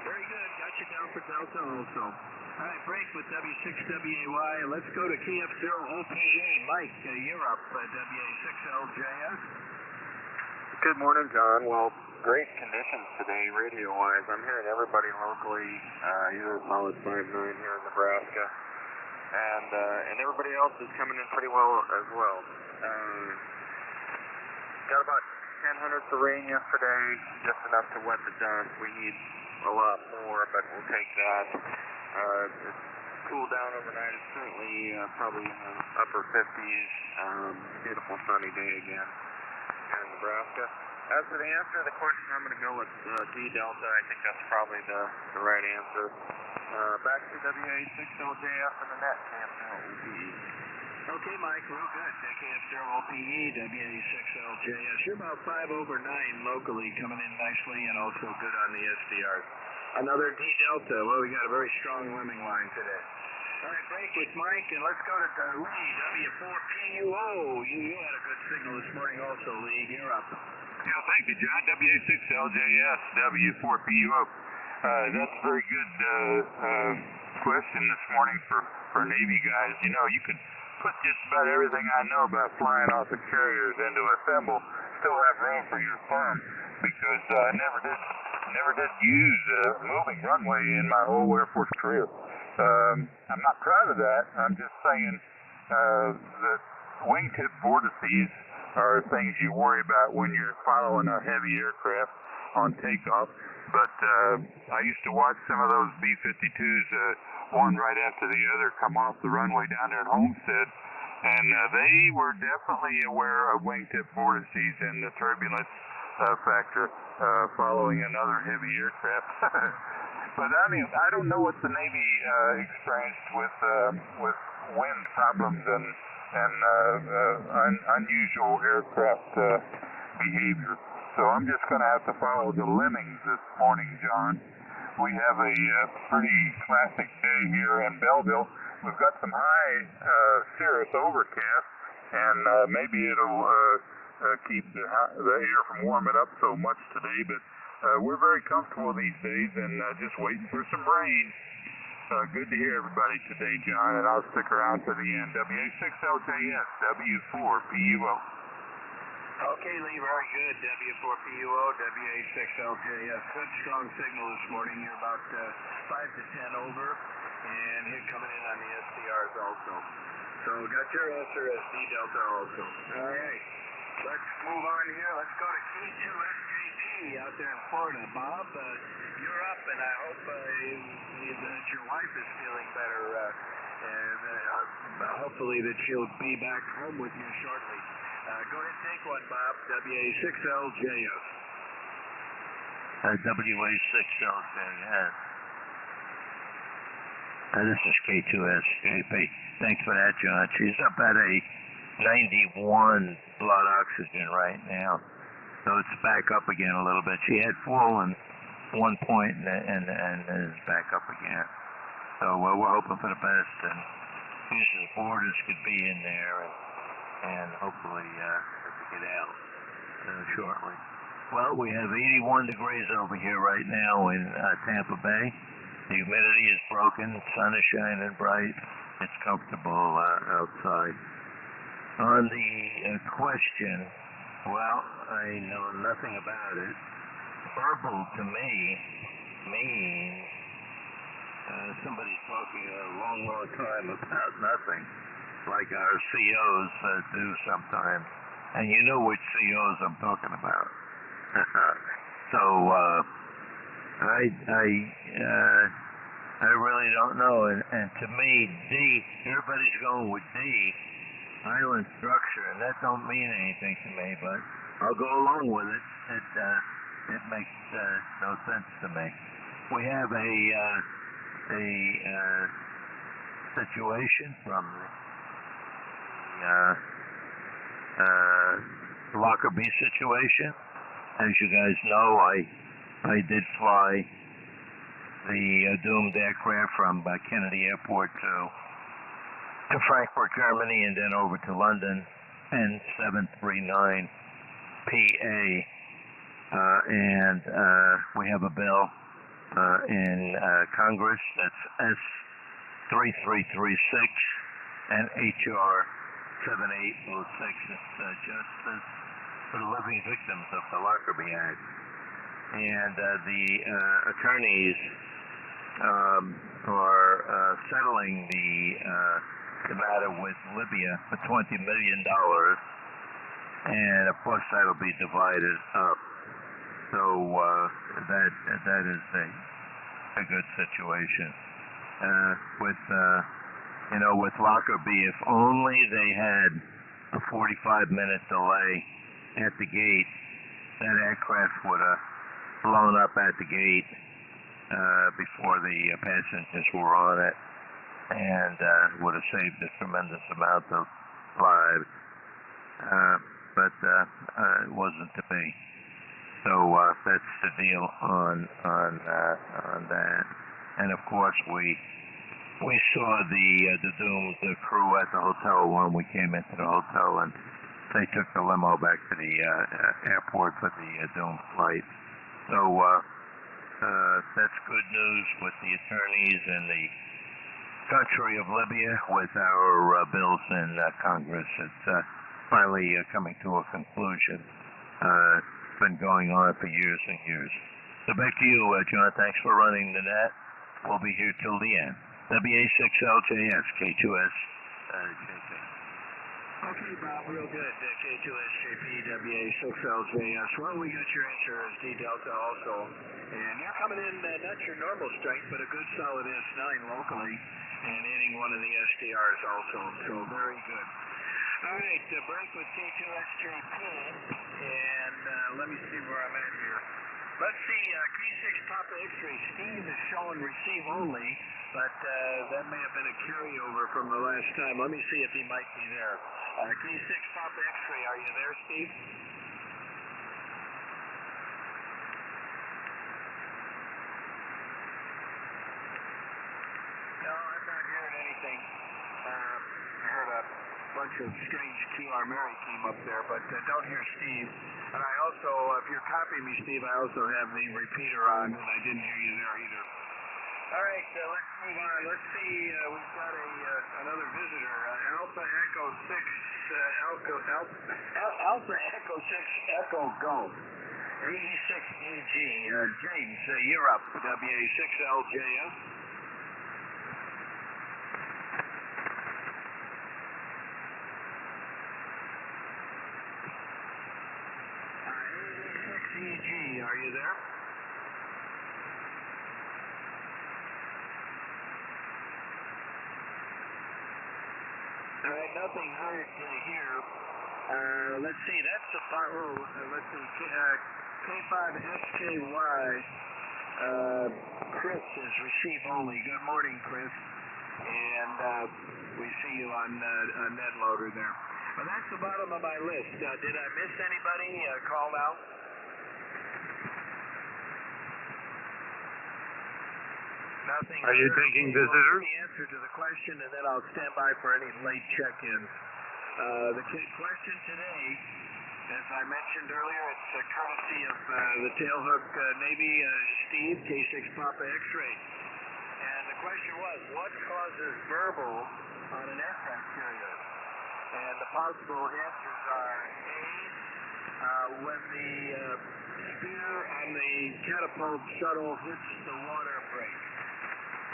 S2: Very good. Got you down for Delta also. All right, break with W6WAY. Let's go to KF0OPA. Mike, you're up, WA6LJS.
S8: Good morning, John. Well, great conditions today, radio-wise. I'm hearing everybody locally. You're a solid 5.9 here in Nebraska, and everybody else is coming in pretty well as well. Got about 10 hundredths of rain yesterday, just enough to wet the dust. We need a lot more, but we'll take that. It's cooled down overnight. It's currently probably in the upper 50s. Beautiful sunny day again here in Nebraska. As for the answer to the question, I'm going to go with D Delta. I think that's probably the right answer. Back to WA6LJF and the net, KF0OPE.
S2: Okay, Mike, real good. KF0OPE, WA6LJS. You're about 5 over 9 locally, coming in nicely, and also good on the SDR. Another D Delta. Well, we got a very strong lemming line today. All right, break with Mike, and let's go to Lee, W4PUO. You had a good signal this morning also, Lee. You're up.
S8: Yeah, thank you, John. WA6LJS, W4PUO. That's a very good question this morning for Navy guys. You know, you could put just about everything I know about flying off the carriers into a thimble, still have room for your firm, because I never did use a moving runway in my whole Air Force career. I'm not proud of that. I'm just saying that wingtip vortices are things you worry about when you're following a heavy aircraft on takeoff. But I used to watch some of those B-52s, one right after the other, come off the runway down there at Homestead, and they were definitely aware of wingtip vortices and the turbulence factor following another heavy aircraft. But I mean, I don't know what the Navy experienced with wind problems and unusual aircraft behavior. So I'm just going to have to follow the lemmings this morning, John. We have a pretty classic day here in Belleville. We've got some high cirrus overcast, and maybe it'll keep the air from warming up so much today, but we're very comfortable these days and just waiting for some rain. Good to hear everybody today, John, and I'll stick around to the end. WA6LJS, W4PUO.
S2: Okay, Lee, very good. W4PUO, WA6LJS. Good, strong signal this morning. You're about 5 to 10 over, and hit coming in on the SDRs also. So got your answer as D Delta also. All right, let's move on here. Let's go to K2YDB out there in Florida. Bob, you're up, and I hope that your wife is feeling better, and hopefully that she'll be back home with you shortly. Go ahead and take one, Bob. WA6LJS.
S5: WA6LJS. This is K2SJP. Thanks for that, John. She's up at a 91 blood oxygen right now. So it's back up again a little bit. She had fallen 1 point and is back up again. So we're hoping for the best, and usually the borders could be in there, and hopefully get out shortly. Well, we have 81 degrees over here right now in Tampa Bay. The humidity is broken, the sun is shining bright, it's comfortable outside. On the question, well, I know nothing about it. Verbal to me means somebody's talking a long, long time about nothing, like our COs do sometimes. And you know which COs I'm talking about. So, I really don't know, and to me, D, everybody's going with D, island structure, and that don't mean anything to me, but I'll go along with it. It makes no sense to me. We have a situation from the Lockerbie situation. As you guys know, I did fly the doomed aircraft from Kennedy Airport to Frankfurt, Germany, and then over to London, N739 PA. And we have a bill in Congress that's S3336 and HR 7806. It's justice for the living victims of the Lockerbie Act. And the attorneys are settling the matter with Libya for $20 million, and of course that'll be divided up. So that is a good situation. With Lockerbie, if only they had a 45-minute delay at the gate, that aircraft would have blown up at the gate before the passengers were on it, and would have saved a tremendous amount of lives. But it wasn't to be. So that's the deal on that. And of course we saw the doomed crew at the hotel when we came into the hotel, and they took the limo back to the airport for the doomed flight. So that's good news with the attorneys and the country of Libya with our bills in Congress. It's finally coming to a conclusion. It's been going on for years and years. So back to you, John. Thanks for running the net. We'll be here till the end. WA6LJS, K2SJP.
S2: Okay, Bob, real good. K2SJP, WA6LJS. Well, we got your answer as D Delta also. And you're coming in not your normal strength, but a good solid S9 locally, and hitting one of the SDRs also. So very good. All right, break with K2SJP, and let me see where I'm at here. Let's see, K6 Papa X-ray. Steve is showing receive only, but that may have been a carryover from the last time. Let me see if he might be there. K6 Papa X-ray, are you there, Steve? No, I'm not hearing anything. I heard a bunch of strange QR Mary came up there, but don't hear Steve. And I also, if you're copying me, Steve, I also have the repeater on, and I didn't hear you there either. All right, let's move on. Let's see, we've got another visitor, Alpha Echo 6, Alpha Echo 6 Echo Go, 86EG. James, you're up for WA6LJS. EG, are you there? All right, nothing heard here. Let's see, that's the let's see, K5SKY. Chris is receive only. Good morning, Chris. And we see you on NetLoader there. Well, that's the bottom of my list. Did I miss anybody called out? Nothing.
S8: Are you taking visitors?
S2: The answer to the question, and then I'll stand by for any late check-ins. The question today, as I mentioned earlier, it's courtesy of the Tailhook Navy Steve, K6 Papa X-ray. And the question was, what causes burble on an aircraft carrier? And the possible answers are A, when the spear on the catapult shuttle hits the water brake.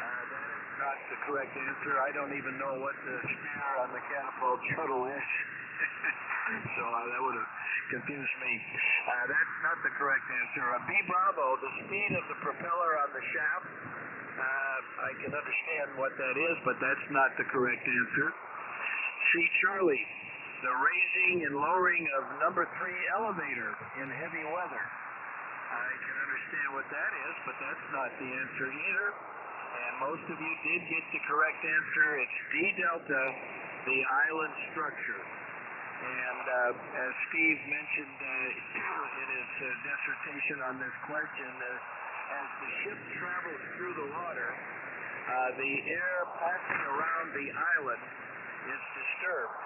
S2: That is not the correct answer. I don't even know what the spear on the catapult shuttle is. So that would have confused me. That's not the correct answer. B Bravo, the speed of the propeller on the shaft. I can understand what that is, but that's not the correct answer. C Charlie, the raising and lowering of number 3 elevator in heavy weather. I can understand what that is, but that's not the answer either. And most of you did get the correct answer. It's D Delta, the island structure. And as Steve mentioned in his dissertation on this question, as the ship travels through the water, the air passing around the island is disturbed,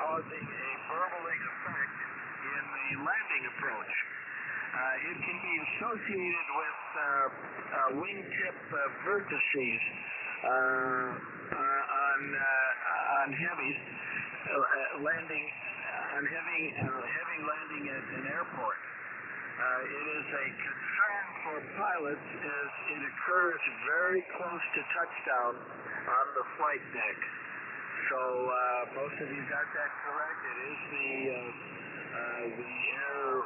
S2: causing a burbling effect in the landing approach. It can be associated with wingtip vertices on heavies landing on heavy landing at an airport. It is a concern for pilots as it occurs very close to touchdown on the flight deck. So most of you got that correct. It is the air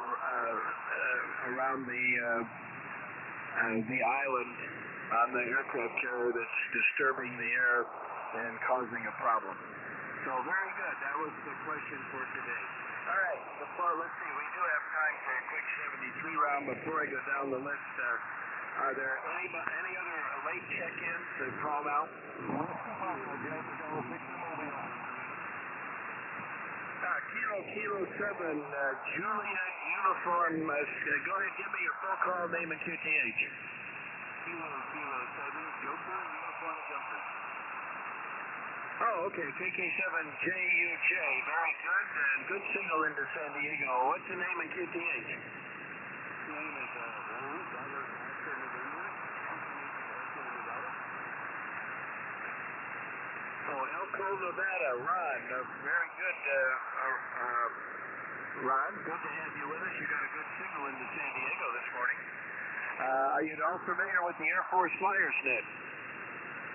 S2: around the island on the aircraft carrier that's disturbing the air and causing a problem. So very good. That was the question for today. All right. Let's see. We do have time for a quick 73 round. Before I go down the list, are there any other late check-ins that called out? Kilo 7, Juliet Uniform. Go ahead, give me your full call name and QTH. Kilo 7, Joker Uniform Jumper. Oh, okay, KK7JUJ. Very good, and good signal into San Diego. What's the name and QTH? The name is Ron, Robert Oscar November. Oh, Elko, Nevada. Ron, very good. Ron, good to have you with us. You got a good signal into San Diego this morning. Are you all familiar with the Air Force Flyers Net?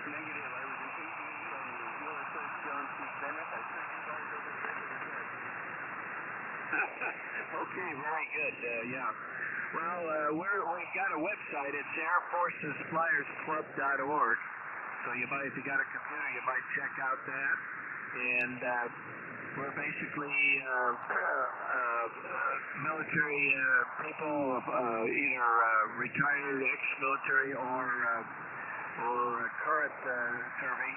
S2: Negative. I was in KD on the USS John C. Bennett. I sent you guys over there to the net. Okay, very good. Yeah. Well, we've got a website. It's airforcesflyersclub.org. So if you got a computer, you might check out that. And we're basically military people, either retired, ex-military, or current serving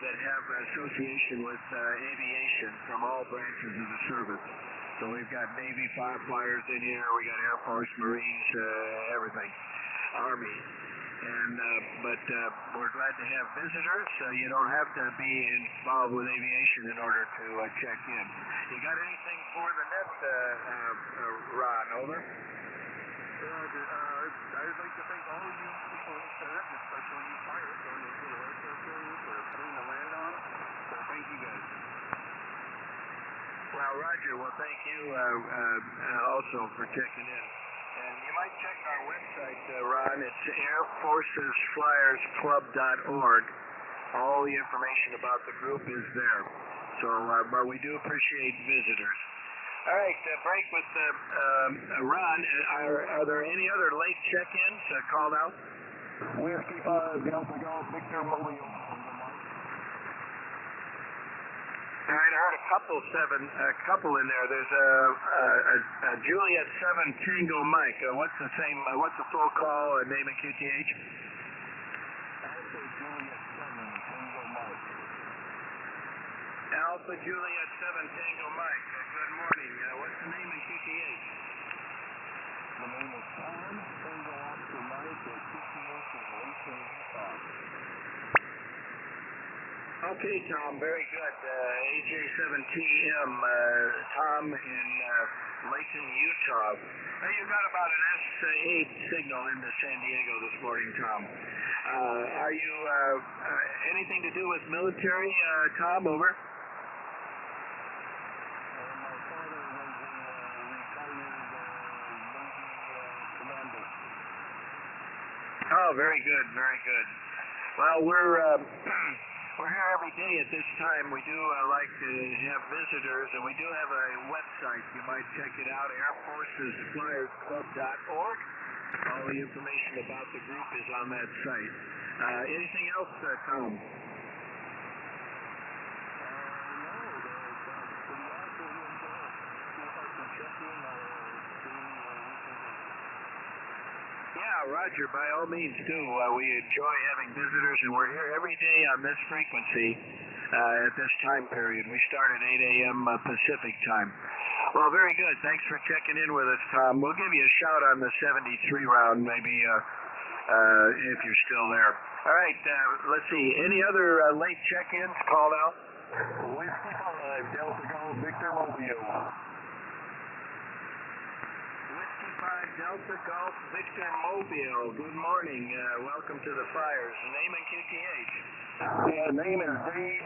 S2: that have association with aviation from all branches of the service. So we've got Navy firefighters in here, we got Air Force, Marines, everything, Army. And but we're glad to have visitors. You don't have to be involved with aviation in order to check in. You got anything for the net, Ron? Over. I'd like to thank all of you people in the Senate, especially you pilots on those little aircraft carriers for putting the land on. So thank you guys. Well, Roger. Well, thank you also for checking in. And you might check our website, Ron. It's airforcesflyersclub.org. All the information about the group is there. So, but we do appreciate visitors. All right, break with Ron. Are there any other late check-ins called out? Whiskey 5, Delta Golf, Victor Romeo. All right, I heard a couple in there. There's a Juliet 7 Tango Mike. What's the full call name and QTH?
S10: Alpha Juliet 7 Tango Mike.
S2: Alpha Juliet 7 Tango Mike. Good morning. What's the name and QTH?
S10: The name is Tom, Tango Oscar Mike, and QTH is 1885.
S2: Okay, Tom, very good. AJ7TM, Tom in Layton, Utah. Hey, you got about an S8 signal into San Diego this morning, Tom. Are you anything to do with military, Tom? Over.
S10: My father was a retired Navy commander.
S2: Oh, very good, very good. Well, we're here every day at this time. We do like to have visitors, and we do have a website. You might check it out, airforcesflyersclub.org. All the information about the group is on that site. Anything else, Tom? Yeah, Roger, by all means do. We enjoy having visitors, and we're here every day on this frequency at this time period. We start at 8 a.m. Pacific time. Well, very good. Thanks for checking in with us, Tom. We'll give you a shout on the 73 round, maybe, if you're still there. All right, let's see. Any other late check-ins called out?
S10: Whiskey 5, Delta Golf, Victor Mobile.
S2: Whiskey 5, Delta Golf, Victor Mobile. Good morning. Welcome to the Flyers. Name and QTH.
S10: Yeah, name is Dave,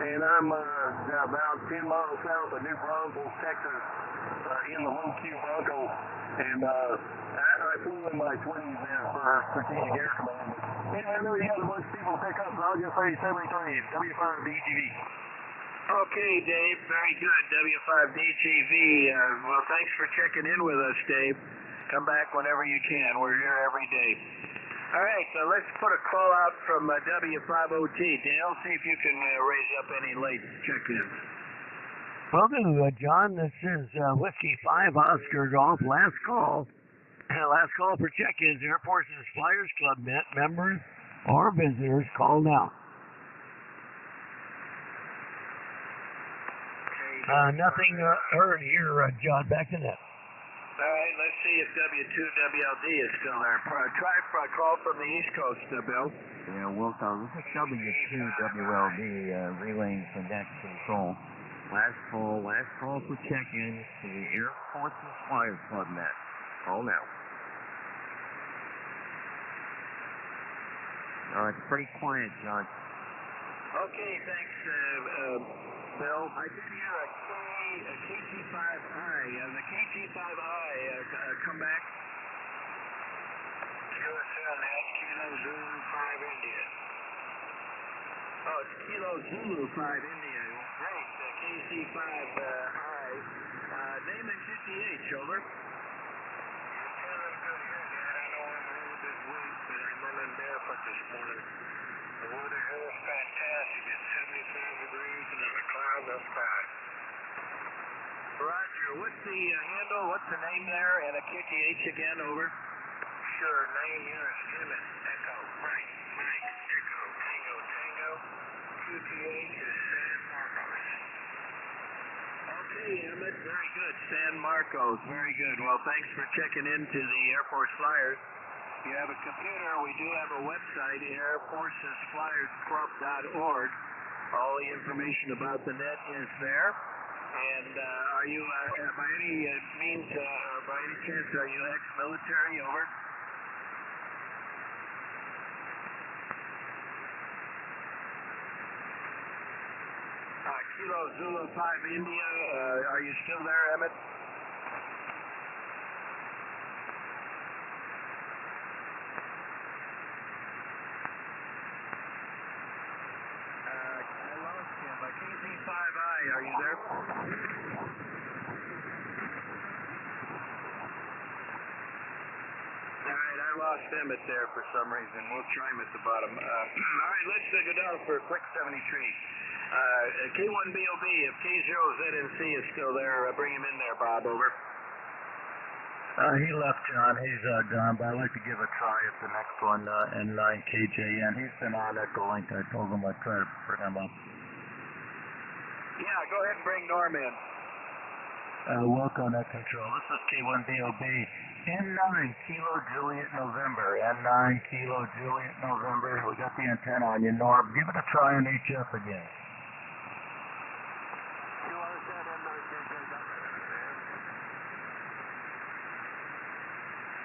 S10: and I'm about 10 miles south of New Braunfels, Texas, in the Low Q Bronco, and I flew in my 20s there for Strategic Air Command. And I know you have a bunch of people pick up, so I'll just say 73, W5DGV.
S2: Okay, Dave, very good. W5DGV. Well, thanks for checking in with us, Dave. Come back whenever you can. We're here every day. All right, let's put a call out from W5OT. Dale, see if you can raise up any late check-ins.
S7: Well, John, this is Whiskey 5 Oscar Golf. Last call. Last call for check-ins. Air Force's Flyers Club members or visitors call now. Nothing heard here, John. Back to net.
S2: All right, let's see if W2WLD is still there. Try for a call from the East Coast, Bill.
S5: Yeah, Wilco, this is W2WLD relaying for net control. Last call for check-in to the Air Force's Flyers Club net. Call now. It's pretty quiet, John.
S2: Okay, thanks, Bill. I did hear a KT5I. The KT5I, come back.
S10: USA, that's Kilo Zulu 5 India.
S2: Oh, it's Kilo Zulu 5 India. Great. KC5I. Name and QTH, over.
S10: This morning. The weather here is fantastic. It's 75 degrees and not a cloud in the sky.
S2: Roger, what's the handle? What's the name there? And a QTH again, over.
S10: Sure, name here is Emmett Echo Mike Echo Tango. QTH is San Marcos.
S2: Okay, Emmett, very good. San Marcos, very good. Well, thanks for checking into the Air Force Flyers. If you have a computer, we do have a website, airforcesflyersclub.org. All the information about the net is there. And are you, by any means, by any chance, are you ex-military, over? Kilo Zulu 5 India, are you still there, Emmett? KZ5I, are you there? All right, I lost Emmett there for some reason. We'll try him at the bottom. All right, let's go down for a quick 73.
S6: K1BOB, if K0ZNC is still there, bring him in there, Bob, over.
S1: He left, John. He's gone, but I'd like to give a try at the next one, N9KJN. He's been on Echo Link. I told him I'd try to bring him up.
S6: Yeah, go ahead and bring Norm in.
S1: Welcome, Net Control. This is K1BOB. N9 Kilo Juliet November. N9 Kilo Juliet November. We got the antenna on you, Norm. Give it a try on HF again.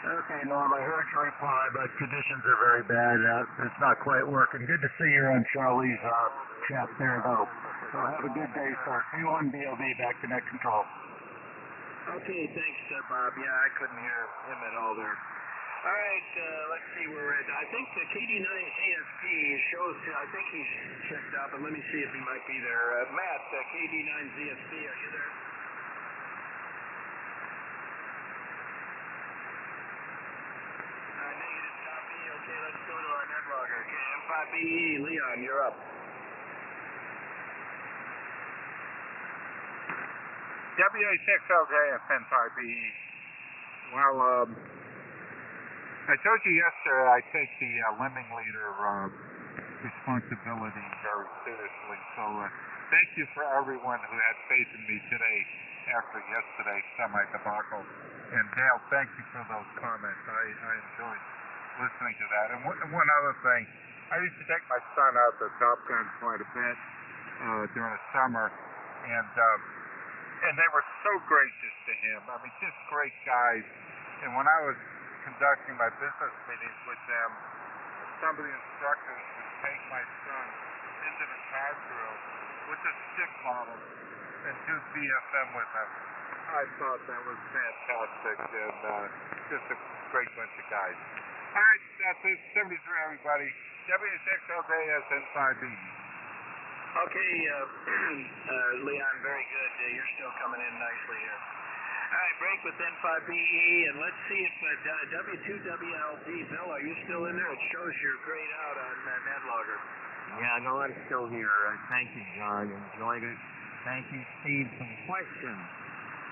S1: Okay, Norm, I heard your reply, but conditions are very bad. It's not quite working. Good to see you on Charlie's chat there, though. So have a good day, sir. K1BOB, back to Net Control.
S6: Okay, thanks, Bob. Yeah, I couldn't hear him at all there. All right, let's see where we're at. I think the KD9 GSP shows, I think he's checked out, but let me see if he might be there. Matt, KD9 GSP, are you there? Negative copy. Okay, let's go to our net logger. Okay, M5BE, Leon, you're up.
S10: WA6LJF N5BE. Well, I told you yesterday I take the lemming leader responsibility very seriously. So thank you for everyone who had faith in me today after yesterday's semi-debacle. And Dale, thank you for those comments. I enjoyed listening to that. And one other thing, I used to take my son out to Top Gun quite a bit during the summer, and they were so gracious to him. I mean, just great guys. And when I was conducting my business meetings with them, some of the instructors would take my son into the classroom with a stick model and do BFM with him. I thought that was fantastic, and just a great bunch of guys. All right, that's it. 73, everybody. W6LJS N5BE.
S6: Okay, Leon, very good. You're still coming in nicely here. All right, break with N5BE, and let's see if W2WLD, Bill, are you still in there? It shows you're grayed out on NetLogger.
S5: Yeah, no, I'm still here. Thank you, John. Enjoyed it. Thank you, Steve, for the questions.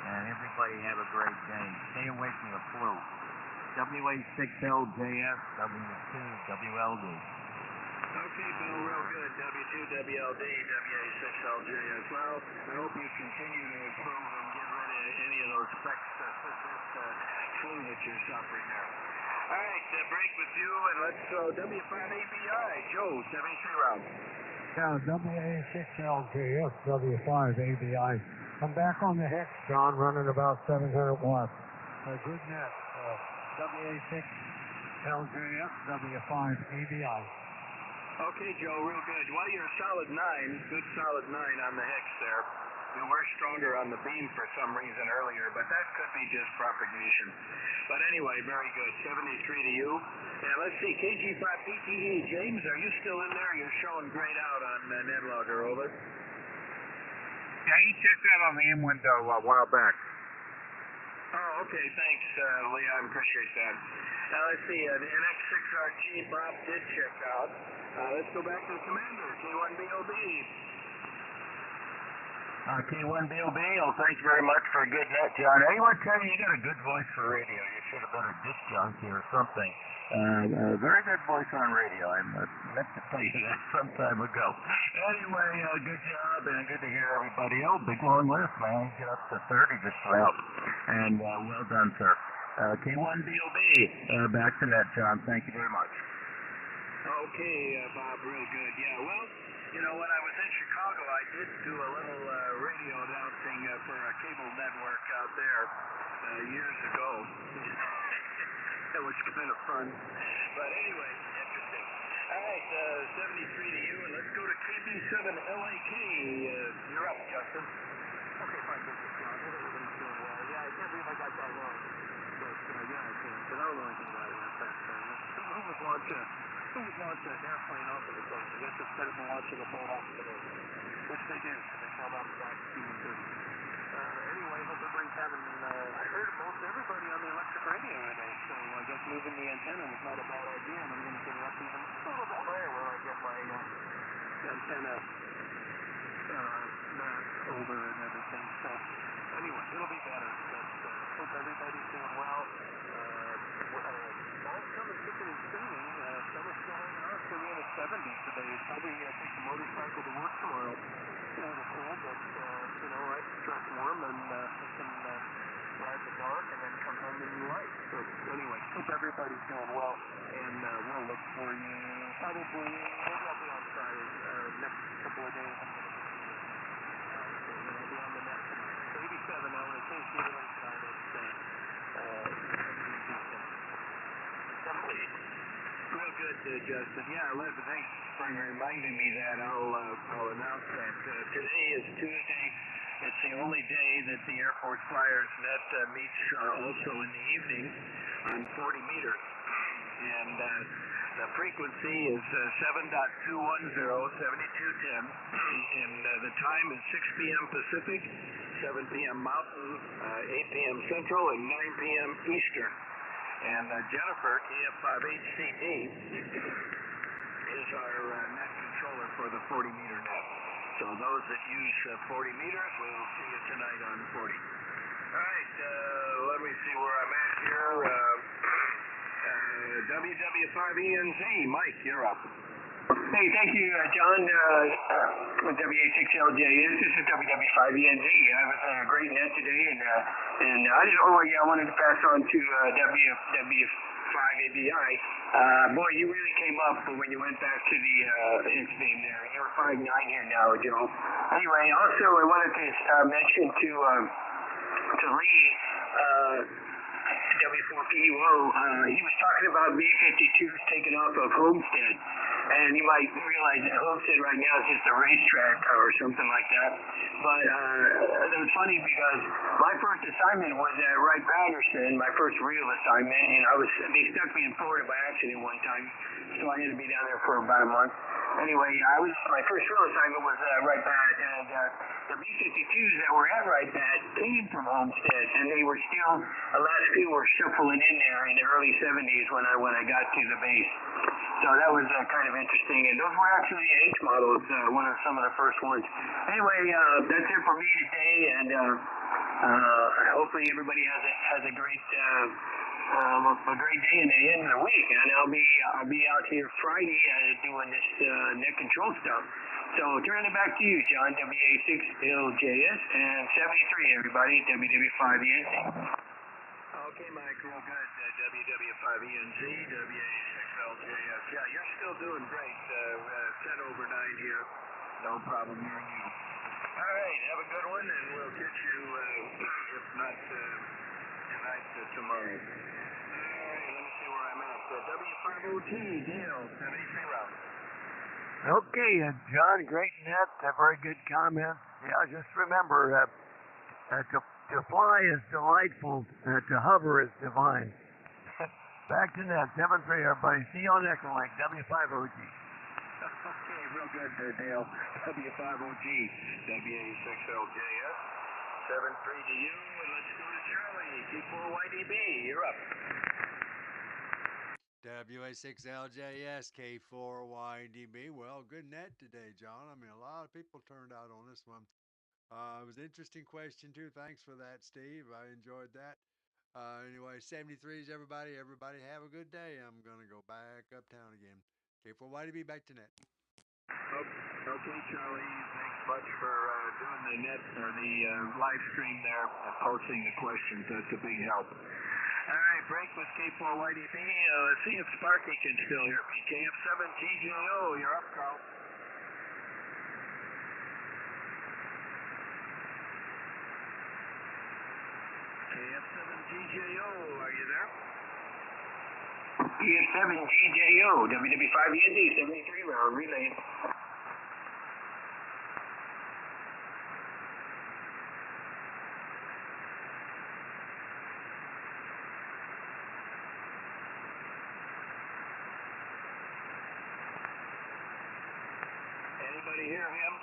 S5: And everybody have a great day. Stay away from the flu. WA6LJS, W2WLD.
S6: Okay, Bill, real good. W2WLD, WA6LJS. Well, I hope you continue to improve and get rid of any of those flu that you're suffering there. All right, break with you, and let's go W5ABI. Joe, 73 round.
S4: Yeah, WA6LJS, W5ABI. I'm back on the hex, John, running about 700 watts. Good net. WA6LJS, W5ABI.
S6: Okay, Joe, real good. Well, you're a solid 9, good solid 9 on the hex there. You were stronger on the beam for some reason earlier, but that could be just propagation. But anyway, very good. 73 to you. And let's see, KG5PTE. James, are you still in there? You're showing grayed out on NetLogger, over.
S10: Yeah, he checked that on the M window a while back.
S6: Oh, okay, thanks, Leon. Appreciate that. Now, let's see, the NX6RG Bob did check out. Let's go back to the commander, K1BOB.
S1: K1BOB, well, thank you very much for a good net, John. Anyone tell you got a good voice for radio? You should have been a disc jockey or something. Very good voice on radio. I meant to tell you that some time ago. Anyway, good job and good to hear everybody. Oh, big long list, man. Get up to 30 just about. And well done, sir. K1BOB, back to net, John. Thank you very much.
S6: Okay, Bob, real good. Yeah, well, you know, when I was in Chicago, I did do a little radio announcing for a cable network out there years ago. It was kind of fun. But anyway, interesting. All right, 73 to you, and let's go to KB7LAK. You're up, Justin.
S3: Okay, fine, business, John. Everybody's doing well. Yeah, I can't believe I got that wrong. But, yeah, I can. But I don't know anything about it. Who would launch an airplane off of the plane? I guess it's better than launching a boat off of the road. Which they do. They call that back human duty. Anyway, hope everybody's having, I heard most everybody on the electric radio today, so I guess moving the antenna was not a bad idea, and I'm going to get it up even a little bit higher where I get my antenna
S10: colder and everything. So anyway, it'll be better. But hope everybody's doing well. Fall's coming thick and soon. Summer's still hanging on. It's going to be in the 70s today. Probably take the motorcycle to work tomorrow. It's a little cool, but I dress warm and we can ride the dark and then come home in the light. So anyway, hope everybody's doing well, and we'll look for you probably, maybe I'll be on Friday, next couple of days. I'm going to I'll be on the net tonight. 87 hours, thank you inside
S2: Complete. Real good, Justin. Yeah, listen, thanks for reminding me that. I'll announce that today is Tuesday. It's the only day that the Air Force Flyers Net meets also in the evening on 40 meters. And the frequency is 7.210, 7210. And the time is 6 p.m. Pacific, 7 p.m. Mountain, 8 p.m. Central, and 9 p.m. Eastern. And Jennifer, KF5HCD, is our net controller for the 40-meter net. So those that use 40 meters, we'll see you tonight on 40. All right, let me see where I'm at here. WW5ENZ, Mike, you're up.
S6: Hey, thank you, John. WA6LJS. This is WW5ENZ. I was a great net today, and I didn't. Oh yeah, I wanted to pass on to WW5ABI. Boy, you really came up when you went back to the its name there. You're 5'9" here now, Joe. Anyway, also I wanted to mention to Lee. W4PUO, he was talking about B-52s taken off of Homestead, and you might realize that Homestead right now is just a racetrack or something like that, but it was funny because my first assignment was at Wright-Patterson, my first real assignment, and they stuck me in Florida by accident one time, so I had to be down there for about a month. Anyway, my first real assignment was Wright-Pat, and the B-52s that were at Wright-Pat came from Homestead, and they were still, the last few were shuffling in there in the early 70s when I got to the base. So that was kind of interesting, and those were actually H models, some of the first ones. Anyway, that's it for me today, and hopefully everybody has a great day in the end of the week, and I'll be out here Friday doing this net control stuff. So turning it back to you, John, WA6LJS, and 73, everybody, WW5ENZ.
S2: Okay, Mike, real good. WW5ENZ, WA6LJS. Yeah, you're still doing great. Set over 9 here. No problem hearing you. All right, have a good one, and we'll get you, if not tonight, tomorrow. All right, let me see where I'm at. W5OT, Dale, 73 round.
S7: Okay, John, great net, very good comment. Yeah, just remember, to fly is delightful, to hover is divine. Back to net, 7-3, everybody. See you on Echolink, W5OG.
S2: Okay, real good, Dale. W5OG, WA6LJS, 7-3 to you, and let's go to Charlie, K4YDB, you're up.
S9: WA6LJS, K4YDB. Well, good net today, John. I mean, a lot of people turned out on this one. It was an interesting question, too. Thanks for that, Steve. I enjoyed that. Anyway, 73s, everybody. Everybody have a good day. I'm going to go back uptown again. K4YDB, back to net.
S2: Okay, Charlie. Thanks much for doing the net or the live stream there and posting the questions. That's a big help. All right, break with K4YDB. Let's see if Sparky can still hear me. KF7GJO, you're up, Carl. KF7GJO, are you there?
S6: KF7GJO, WW5ENZ, 73 round relay.
S2: Anybody hear him?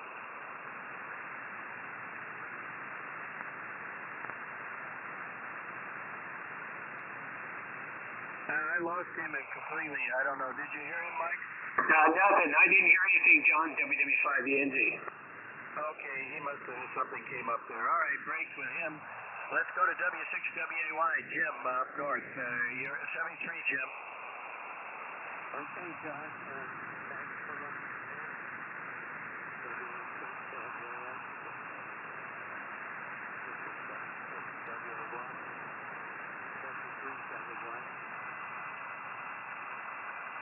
S2: I lost him completely. I don't know. Did you hear him, Mike?
S6: Nothing. I didn't hear anything, John, WW5ENZ.
S2: Okay, he must have something came up there. All right, break with him. Let's go to W6WAY, Jim up north. You're at 73, Jim.
S4: Okay, John. Thanks for looking at that.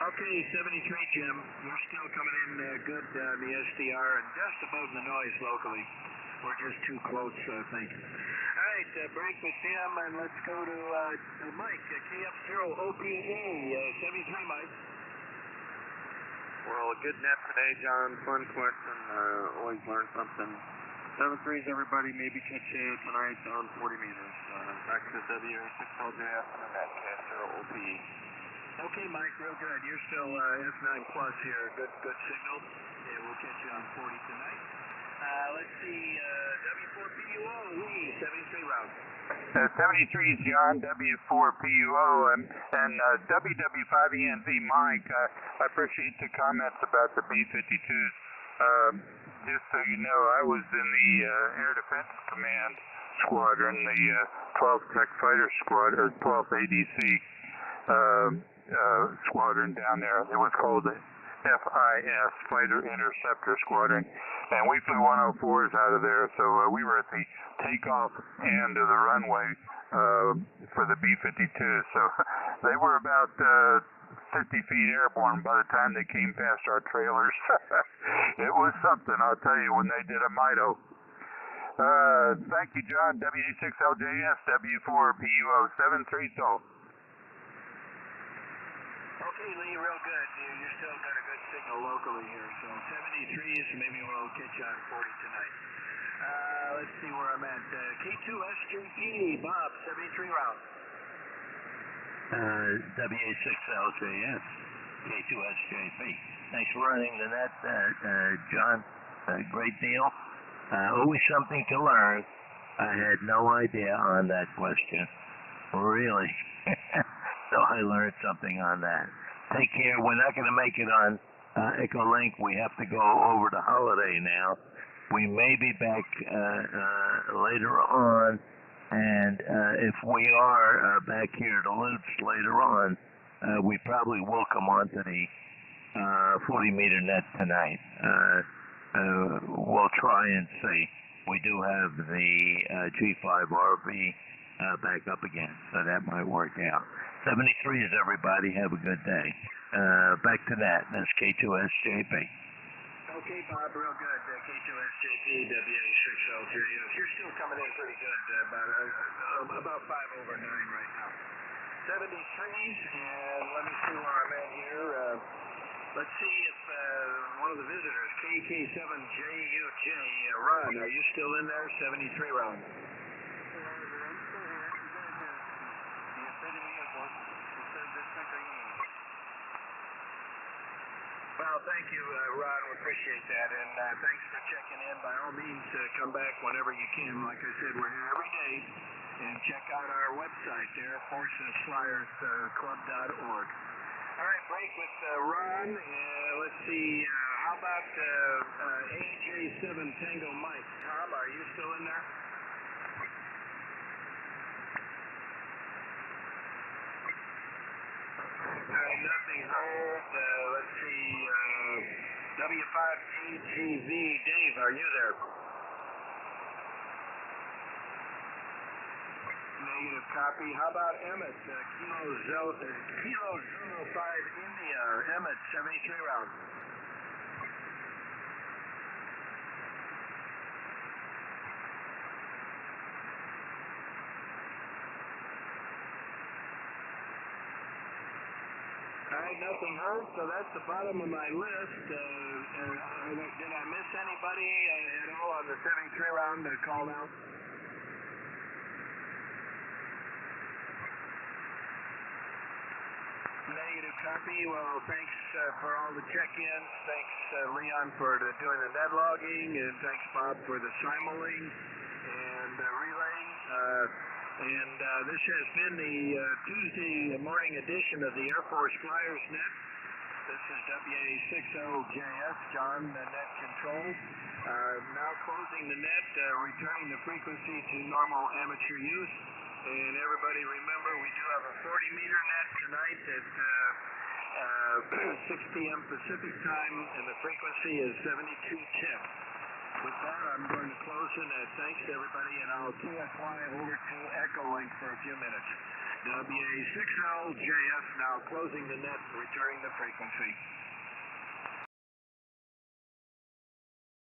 S2: Okay, 73, Jim. You're still coming in good on the SDR and just above the noise locally. We're just too close, I think. All right, break with Tim, and let's go to Mike, KF0OPE, 73, Mike.
S5: Well, a good net today, John. Fun question. Always learn something. 7-3s, everybody. Maybe catch you tonight on 40 meters. Back to W6LJF and the net, KF0OPE.
S2: Okay, Mike, real good. You're still F9 plus here. Good signal. Yeah, we'll catch you on 40 tonight. Let's see, W4PUO, Lee, 73 round.
S8: 73 is John, W4PUO, and WW5ENZ Mike. I appreciate the comments about the B-52s. Just so you know, I was in the Air Defense Command Squadron, the 12th Tech Fighter Squadron, or 12th ADC squadron down there. It was called the FIS, Fighter Interceptor Squadron, and we flew 104s out of there, so we were at the takeoff end of the runway for the B-52s, so they were about 50 feet airborne by the time they came past our trailers. It was something, I'll tell you, when they did a MITO. Thank you, John. W6LJS, W4PUO, 73 Salt.
S2: Okay, Lee, real good. You're still got a good signal locally here, so 73s, maybe we'll catch you on 40 tonight. Let's see where I'm at. K2SJP, Bob, 73 round.
S7: WA6LJS, K2SJP. Thanks for running the net, John. Great deal. Always something to learn. I had no idea on that question. Really. So I learned something on that. Take care. We're not going to make it on Echo Link. We have to go over to Holiday now. We may be back later on, and if we are back here to Loops later on, we probably will come onto the 40-meter net tonight. We'll try and see. We do have the G5RV back up again, so that might work out. 73s, everybody. Have a good day. Back to that. That's K2SJP.
S2: Okay, Bob, real good. K2SJP, WA6LJS. You're still coming in pretty good, about 5 over 9 right now. 73s, and let me see where I'm at here. Let's see if one of the visitors, KK7JUJ, Ron, are you still in there? 73 round. Well, thank you, Ron. We appreciate that, and thanks for checking in. By all means, come back whenever you can. Like I said, we're here every day, and check out our website, airforcesflyersclub.org. All right, break with Ron. Let's see, how about AJ7 Tango Mike? Tom, are you still in there? Nothing heard. Let's see, W5GGV, Dave, are you there? Negative copy. How about Emmett? Kilo 05 India, Emmett, 73 round. All right, nothing heard, so that's the bottom of my list. Did I miss anybody at all on the 73 round that called out? Negative copy. Well, thanks for all the check-ins. Thanks, Leon, for doing the net logging, and thanks, Bob, for the simuling and relaying. And this has been the Tuesday morning edition of the Air Force Flyers Net. This is WA60JS, John, the net control. Now closing the net, returning the frequency to normal amateur use. And everybody remember, we do have a 40-meter net tonight at 6 p.m. Pacific time, and the frequency is 72 TIP. With that, I'm going to close the net. Thanks to everybody, and I'll TFY over to Echo Link for a few minutes. WA6LJS now closing the net, returning the frequency.